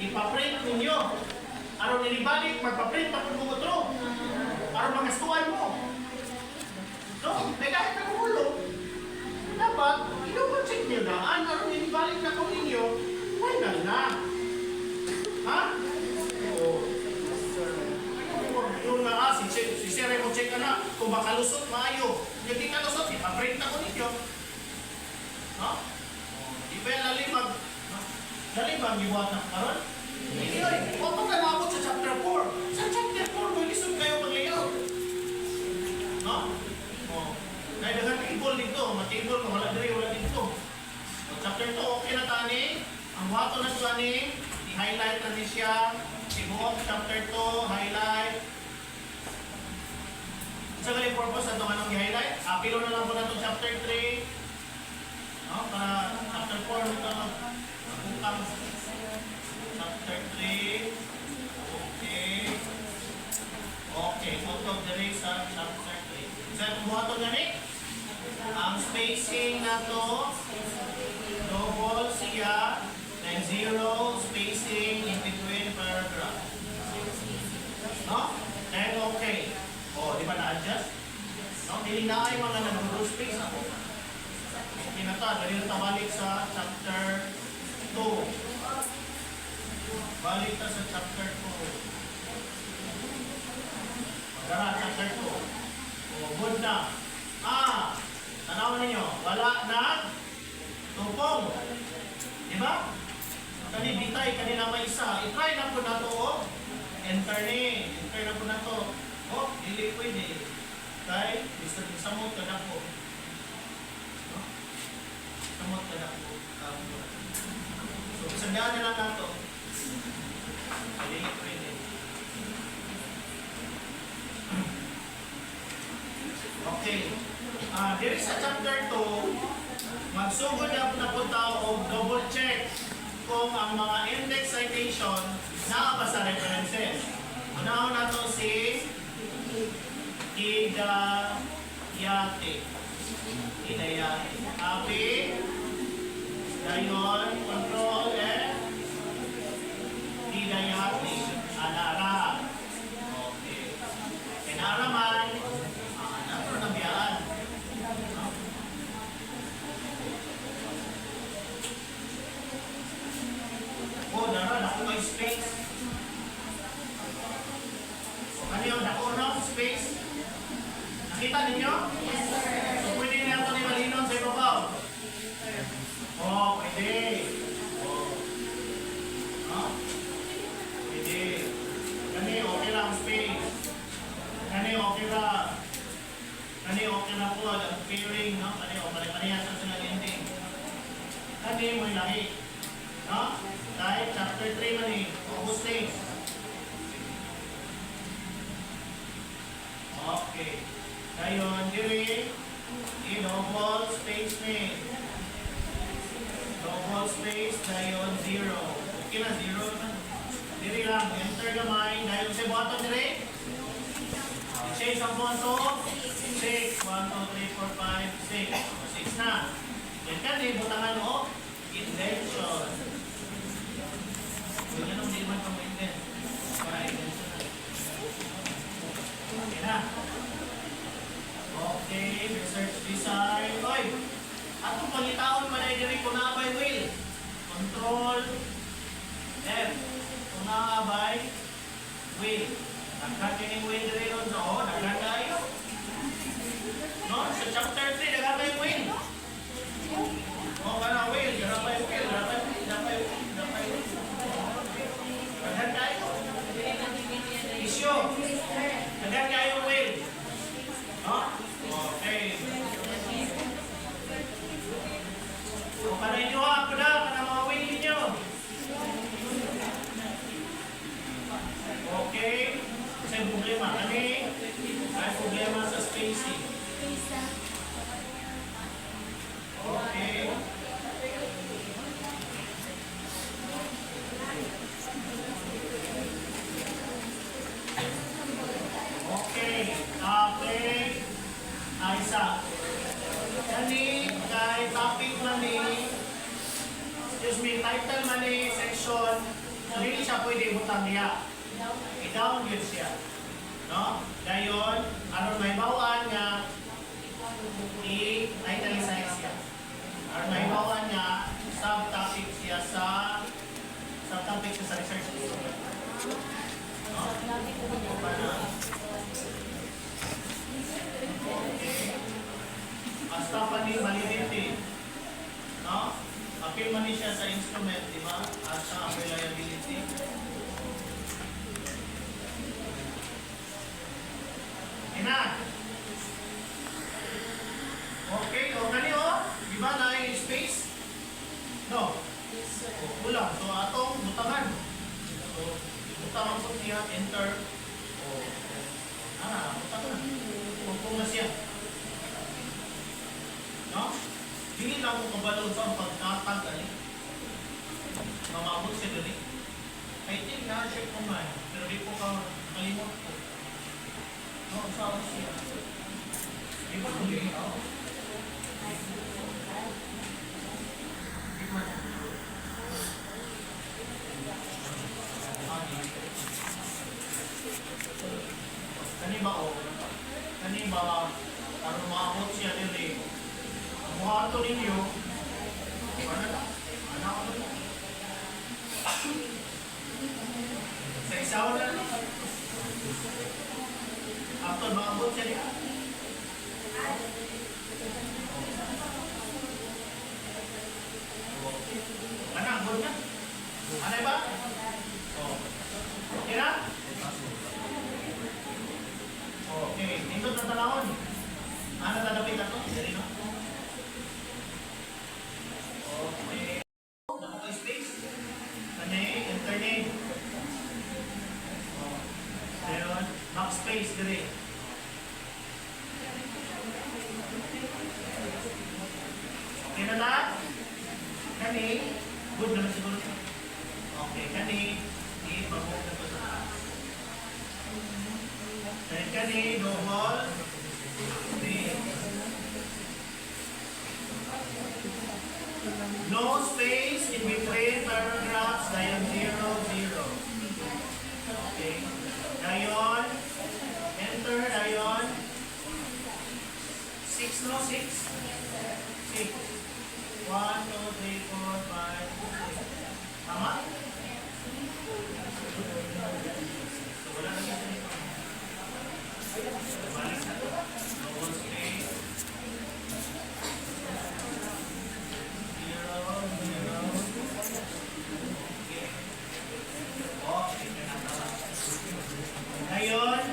ipaprint ninyo. Araw nilibalik, magpaprint ako ng otro. Araw magastuan mo. No? May kahit nakuhulog. Dapat, ino-check nyo daan. Araw nilibalik na ko ninyo. Final na. Ha? Oo. Yung si Sir mo check ka na. kung baka lusot, maayo. Hindi ka lusot, ipaprint na ko ninyo. No? Di ba yung lalibag? No? Lalibag, ibuhat na karon? Hindi oy, huwag mo nanabot sa chapter 4. Sa chapter 4, may lisod kayo mag-layout. No? Oh. Kaya dagang table dito, matable ka, wala diri, wala dito. So, chapter 2, okay na tani. Ang wato na tani, i-highlight na din siya. Sibuok, chapter 2, highlight. Sa galing purpose na itong anong i-highlight, apilo na lang po na itong chapter 3. No? Para chapter 4, ito magkukang. Chapter 3. Okay. Okay, photo diri sa chapter 3. Sa itong buhato gani, ang spacing na to, double siya, then zero spacing in between paragraph. No? Then okay. O, di ba na-adjust? No? Hindi na ay mga nag-double space ako. Okay na ta. Dali na ta balik sa chapter 2. Balik ta sa chapter 2. Magdara, chapter 2. O, good na. Tanawan ninyo. Wala na tupong. Di ba? Kani bitay, kanina may isa. I-try na po na to, o. Enter ni. Enter na po na to. Oh, hindi pwede. Kaya, gusto nyo samot ka na po. No? Samot ka na po. So, isandaan na lang na to. Hindi pwede. Okay. Diri sa chapter 2, magsugod na po tao o double check kung ang mga index citation na ba sa references. Unaon na to si Hidayati. Hidayati. Api. Gayon. Control F. Hidayati. Anara. Okay. Kinaraman. Ano na biyaan? Daran. Ako may space. Ano yung dako no? Space? Nakita ninyo?
Yes, sir.
So, pwede na ito ni Malinon sa ibabaw? Oh, pwede. Oh. No? Pwede. Kani, okay lang space. Kani, okay lang. Kani, okay na po. Ang pairing, no? Kani, okay. Kaniya sa silang ending. Kani, may lahi. No? Dahil chapter 3 man eh. Augustine. Okay. Ngayon, diri, i-double space ni. Double space, ngayon, 0. Okay na, 0 na. Diri lang, enter gamay. Dahil sa button diri, i-change ang punto. 6. 1, 2, 3, 4, 5, 6. 6 na. Yan ka, di butangan o, indention. So, yan ang di man kang indent. Para indention na. Okay na. Okay, research design. Oy, atong pangitaon pa na diri kung naabay wheel. Control F. Kung naabay wheel. Nagkan kining wheel diri ron sa o, nagkan kayo. No, sa chapter 3 nagabay wheel. O kana wheel, nagabay wheel, nagabay wheel. Nagkan kayo. Issue. Nagkan kayo wheel. No? Okay. So, kanay nyo ako na, kanang mga wheel ninyo. Okay. Kasi problema. Kani, may problema sa spacing. Okay. Okay. Topic. Isa. Kani, kay topic man ni, excuse me, title man ni section, hindi siya pwede butang niya. I-down yun siya. No? Gayon, aron may bawaan nga, i-italicize siya. Aron may bawaan nga, subtopic siya sa research instrument. No? O paano? na mo kabalon sa pagkatag ani. Mamabot siya dali. I think na-check ko man, pero di ko ka kalimot ko. No, saan siya? Di ba tuloy? Oo. Kani ba o? Kani ba aron maabot siya dili? Ang mga ato ninyo, ano ako na? Sa isaw na. After maabot siya niya. Ano, ang good na? Ano ba? Oh. Okay na? Okay, nindot na talahon. Ano tadapit na to? Dili no? Okay. Nakuha space. Kani, enter name. Ayun, backspace dili. Okay na lahat? Kani, good naman siguro. Okay, kani, i-pag-move na to sa taas. Then kani, double, no space in between paragraphs, dayon 0, 0. Okay. Dayon, enter, dayon, 6, no? 6? 6. 1, 2, 3, 4, 5, 6. Tama? So, wala na dito nito. Balik na to. Double space. 0, 0. Okay. Okay, kinatawa. Ngayon,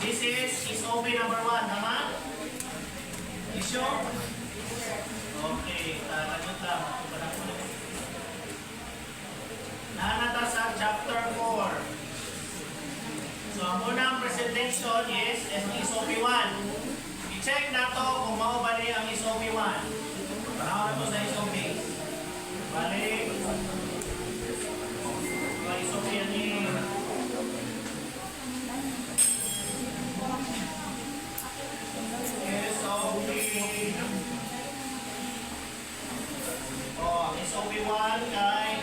this is SOP number 1, tama? Issue? Okay, lagot lang. Nanata sa chapter 4. So, ang unang presentation is SOP 1. I-check na to kung mao ba niya ang SOP 1. Panahon na to sa SOP. Balik. SOP yan ni SOP. Ang SOP 1 kay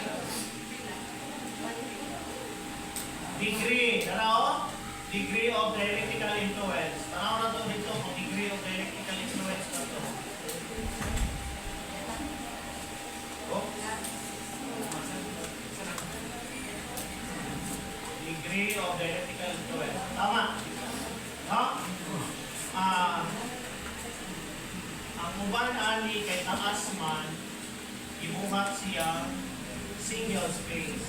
degree. Tara degree of dialectical influence. Tanaw na to dito kung degree of dialectical influence na to. Degree of dialectical influence. Tama. No? Ang uban ani kay taas man, ibuhat siya single space.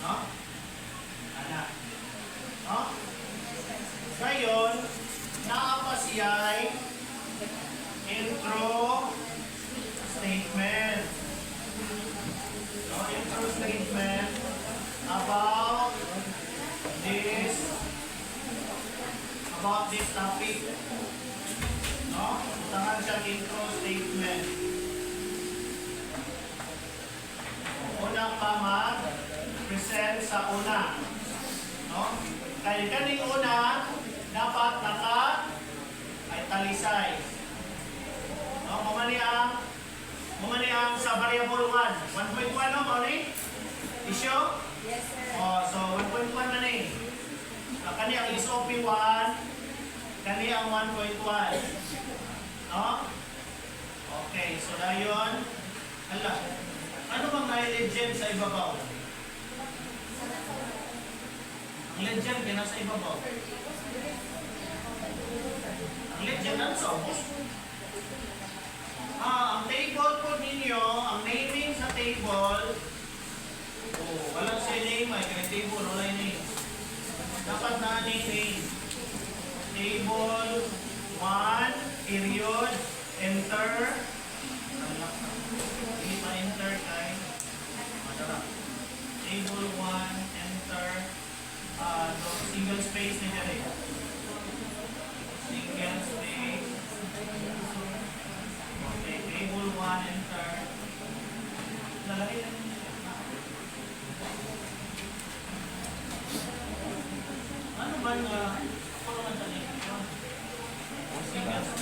No? Ana. No? Ngayon, naapa siya ay intro statement. No? Intro statement about this topic. No? Utangan siya intro statement. Una pa mag-present sa una. No? Kaya kaning una, dapat naka-italicized. No? Mamani ang sa variable 1. 1.1 no, Mauni? Issue?
Yes, sir.
So 1.1 na ni. Kani ang SOP 1, kani ang 1.1. No? Okay, so dayon. Hala. Ano bang na-legend sa ibabaw? Ang legend kaya nasa ibabaw. Ang legend na sa ubos. Ang table po ninyo, ang naming sa table, walang say name ay kaya table, wala yung name. Dapat na name. Table 1, period, enter. Hindi pa-enter kay madara. Table 1, enter. Single space ni Jere. Single space.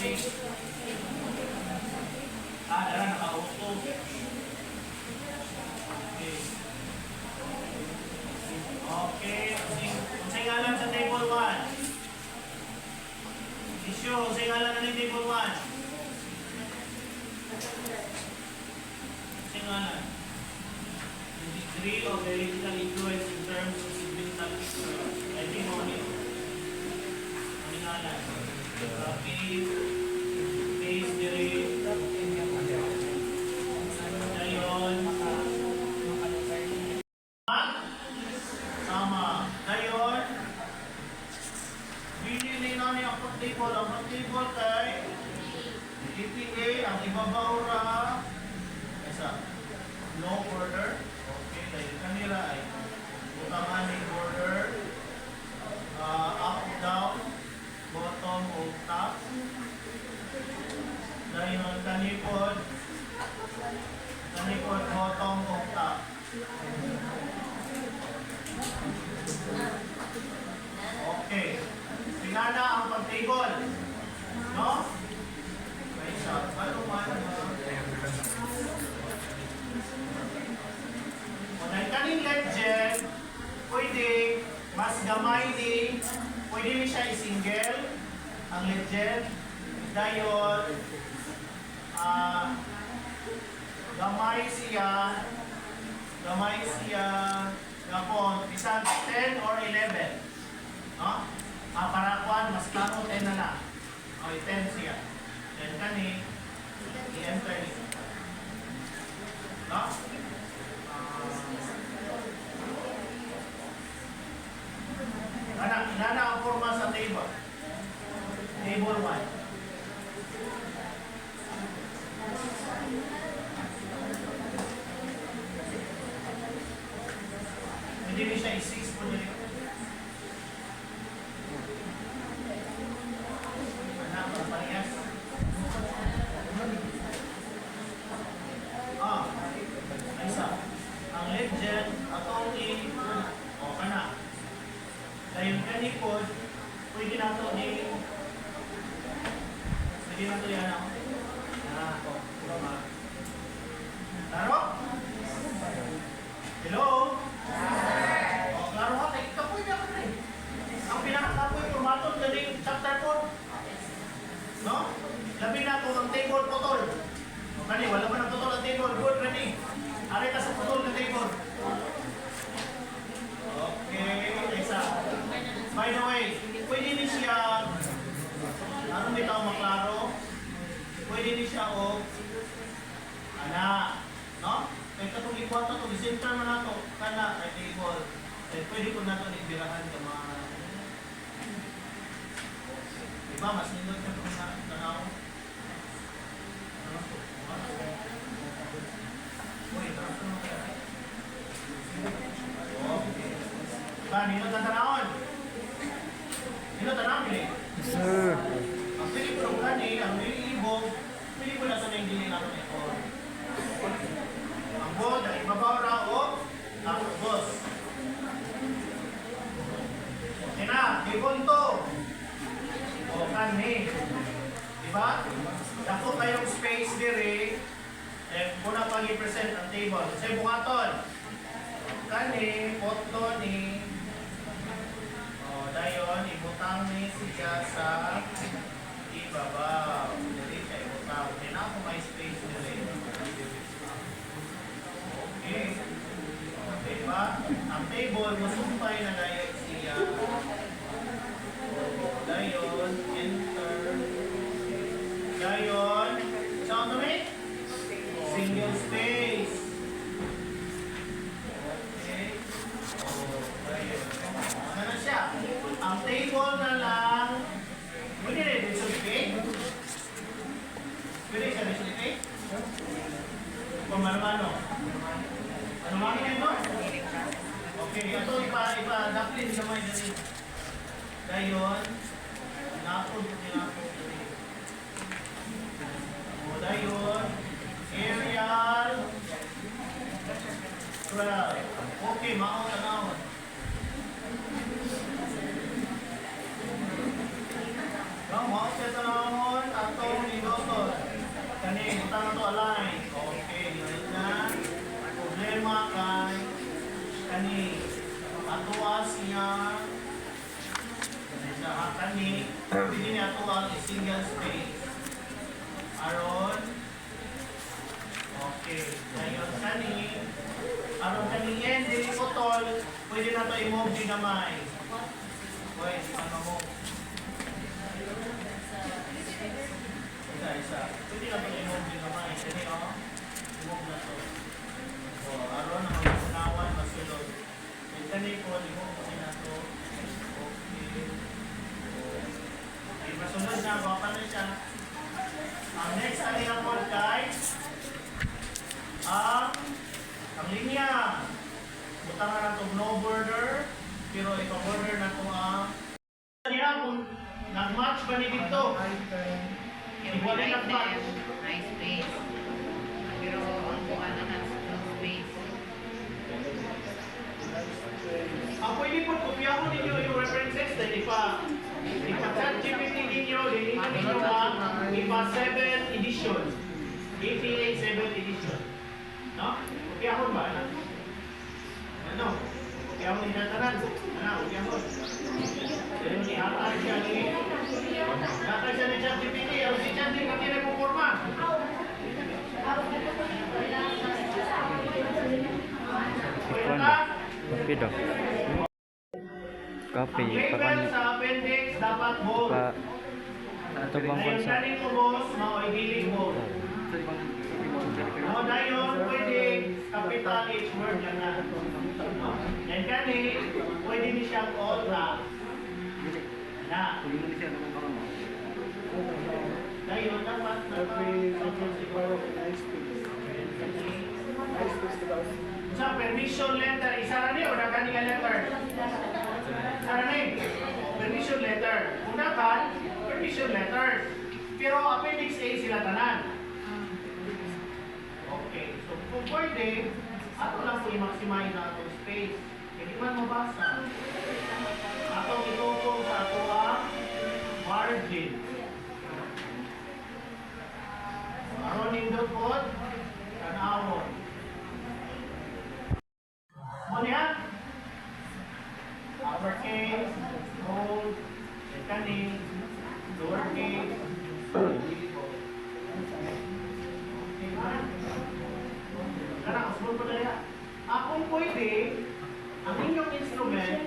May. Dala nakauto. Okay. Okay. Unsay ngalan sa table 1? Issue, unsay ngalan na ni table 1? Unsay ngalan? The degree of heretical influence in terms of mental I think mo ni ngalan. Case diri dayon sama dayon binili na ni ang table kay DPA ang ibabaw ra isa no border okay dahil kanila ay utangan ni border up down bottom o top dayon kanipod bottom o top. Okay. Pinana ang pag-table. No? May isa. Ano man? Kung ay kaning legend, pwede mas gamay ni, pwede ni siya i-single ang legend. Dayon, gamay siya gapon bisan 10 or 11 no para kuan mas klaro 10 na okay 10 siya then kani i-enter ni no inana ang forma sa table 1 hindi siya i-6 po nila. Anak, parehas. Isa. Ang legend, atong o kana. Dahil kanipod, pwede na ito yan ako. Taro? Hello? Klaro ka, kapoy na ka rin. Ang pinakakapoy, pumatol na rin chapter 4. No? Labi na ito ang table putol. O kani, wala ba ng putol ang table? Good, ready. Ari ka sa putol ng table. Okay, isa. By the way, pwede ni siya, ano bitaw maklaro? Pwede ni siya o, no? Kaya katong ikwata ito, center man na ito, kana, kay table. Pwede po natin ibirahan ka mga diba, mas nindot ka kung tanaw. Uy, nasa mo kaya? Okay. Diba, nindot na tanawon? Nindot tanawon, Pili?
Sir.
Ang pili po ng gani, ang nilibog, pili po na ito na yung dili natin ito. Ang bod, ang ibabaw na o, tapos. Okay na, ibunto. O, kani. Diba? Dako kayong space diri. Muna pang i-present ang table. Kasi bukaton. Kani, potlo ni. O, dayon, ibutang ni siya sa ibabaw. Diri siya ibutang. Okay na kung may space diri. Okay. Diba? Ang table, masumpay na gaya siya. Dayon, enter. Dayon, saan kami? Single space. Okay. Dayon. Ano na siya? Ang table na lang. Pwede rin, resultate? Pwede siya resultate? Kung mano-mano. Ano-mano yun mo? Okay, ito ipa-daplin naman yun. Dayon, napod dali. O dayon, aerial 12. Okay, maon. Maon sa tanawon, ato itong inotol. Kani, butang na to align. Okay, right na. Problema kay kani. Atuas niya. Kani, hindi niya atuas single space. Aron. Okay, ngayon kani. Aron kani yan, dili utol. Pwede na to i-move din naman. Pwede, ano mo. Isa. Pwede na to i-move din naman. Kani, oh. I-move na to. O, aron ang unawan, masulod. Yung kani po, i-move din na to. Okay. Okay, masunod na. Baka na siya. Ang next na nilang po, guys, ang linya. Butangan na itong no border, pero ipa-border na itong niya kung nag-match ba ni dito?
Yung
Wala
right
nag-match.
there, high space. Pero ang buwan na no space.
Pwede po, kopyahon ninyo yung references dahil ipa-chat GPT ninyo, dahil ninyo ipa 7 edition. APA 7 edition. No? Kopyahon ba? Ano? Kopyahon ninyo tanan. Ano? Kopyahon. Dahil nihatay siya ni chat GPT. Ang si chat din kasi na forma. Pwede
Ikuan
ka?
ba? Kopi daw. Kopi.
Ang label
Pakan.
sa appendix dapat bold.
Pa. Ito bang
Ngayon
konsa?
kanin ko boss, mao-idilig mo. O dayon, pwede capital H word yan na. Yan kani, pwede ni siyang all na. Na. Dayon, dapat sa permission letter, isa ra ni o na kanila letter? Isa ra ni. Permission letter. Kung nakan, permission letter. Pero appendix A sila tanan. Okay. So kung pwede, ato lang po i-maximize na atong space. Hindi man mabasa. Atong itutong sa ato margin. Aron nindot po, tanawon. Mo niya? Uppercase, bold, cunning, lowercase, karang usbon po na. Kung pwede, ang inyong instrument,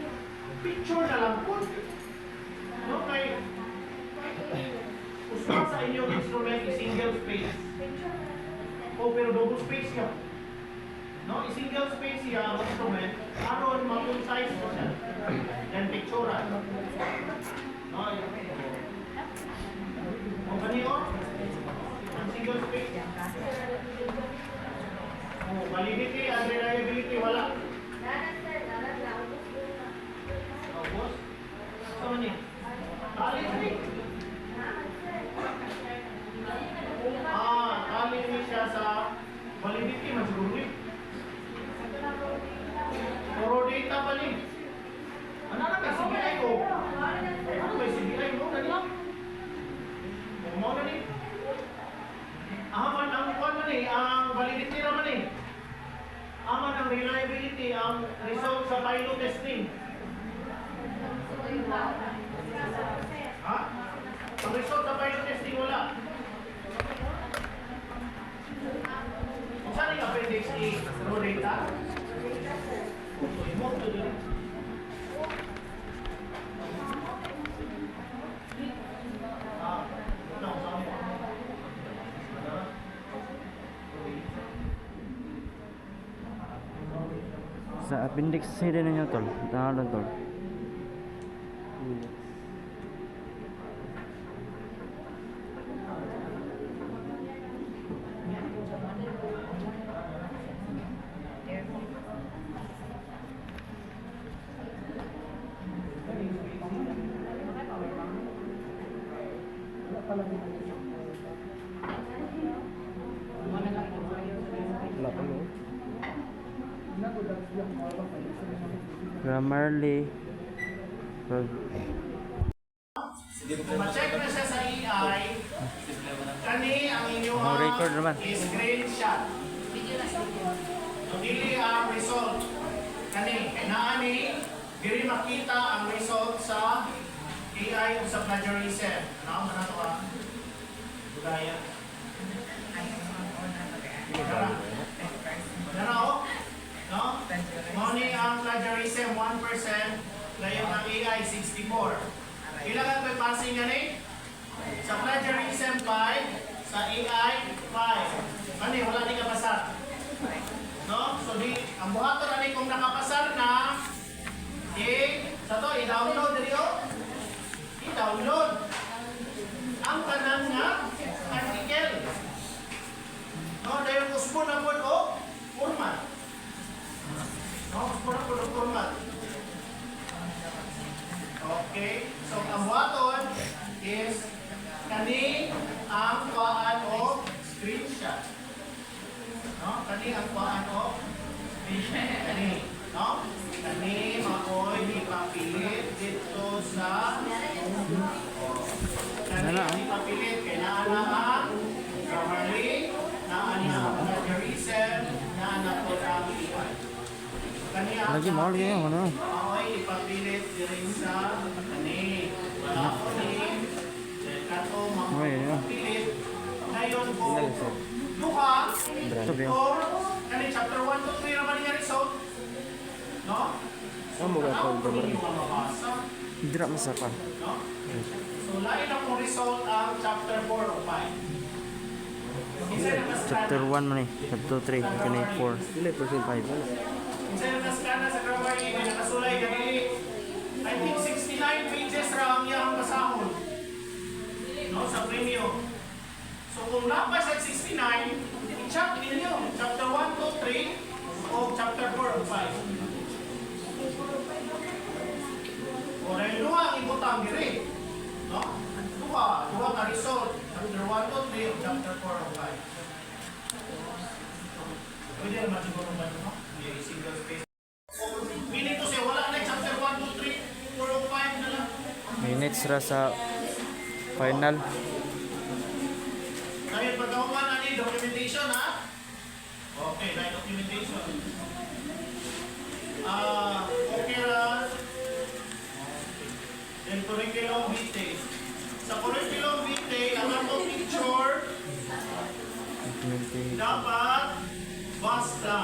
picture na lang po. No, kay usbon sa inyong instrument is single space. O pero double space yan. No, i-single space siya ang instrument, aron ma-concise mo siya. Yan picturean. No, o kanino? Ang single space. O, validity and reliability, wala. O, boss? Saan man yun? Validity. Validity siya sa validity, masiguro rin. Puro data pa rin. Ano na ka? CBI ko. Ano ba yung CBI mo? Dali. Mo na rin. Aman ang kwan man eh. Ang validity naman eh. Aman ang reliability. Ang result sa pilot testing. Ha? Ang result sa pilot testing wala. Kung saan yung appendix A? Raw data?
Sa appendix C din ninyo tol. Tangan tol. Grammarly.
Kung ma-check na siya sa AI, Kani ang inyong
Oh, record naman.
screenshot.
Video na siya.
So, dili ang result. Kani, kailangan diri makita ang result sa AI o sa plagiarism. Ano na ito ah? Budaya. Dara no? Money ang plagiarism 1%, layo ang AI 64. Kailangan ko passing gani? Sa plagiarism 5, sa AI 5. Kani, wala di ka pasar. No? So di, ang buhaton ani kung nakapasar na, sa to, i-download diri o. I-download ang tanan nga article. No, dahil uspo na po o format. No, uspo na po o format. Okay, so ang buhaton is kani ang kuhaan o screenshot. No, kani ang kuhaan o screenshot. Kani, no? Kani maoy ipapilit dito sa kani ipapilit kailangan na ang grammarly na ang plagiarism na nato ang AI. Kani ang
Lagi mahal yun, ano?
maoy ipapilit diri sa kani wala ko ni kato maoy
Ay, yeah.
ipapilit dayon ko duha
Ito ba yun?
or kani chapter 1 to 3 naman yung result. No?
Ano mo ka
Ano
ba?
yung mababasa?
Dira masakan.
No? So, lain ang result ang chapter 4 o 5. Isa na mas
Chapter 1 man eh. Chapter 3, kani 4. Dili percent 5.
Isa na mas kana sa grammar yun, nakasulay kanili. I think 69 pages ra ang iyang basahon. No, sa premium. So, kung lapas sa 69, i-check ninyo. Chapter 1 to 3 o chapter 4 o 5. O dahil duha ang ibutang diri. No? Duha ka result. Chapter 1 to 3 o chapter 4 o 5. Pwede naman siguro ba ito, no? May single space. Meaning to say, wala na chapter 1 to 3, 4 o 5 na lang.
Minutes ra sa final.
Dahil pagkakuha na ni documentation, ha? Okay, na documentation. Okay ra. Then curriculum vitae. Sa curriculum vitae, ang atong picture
Documentation.
dapat basta.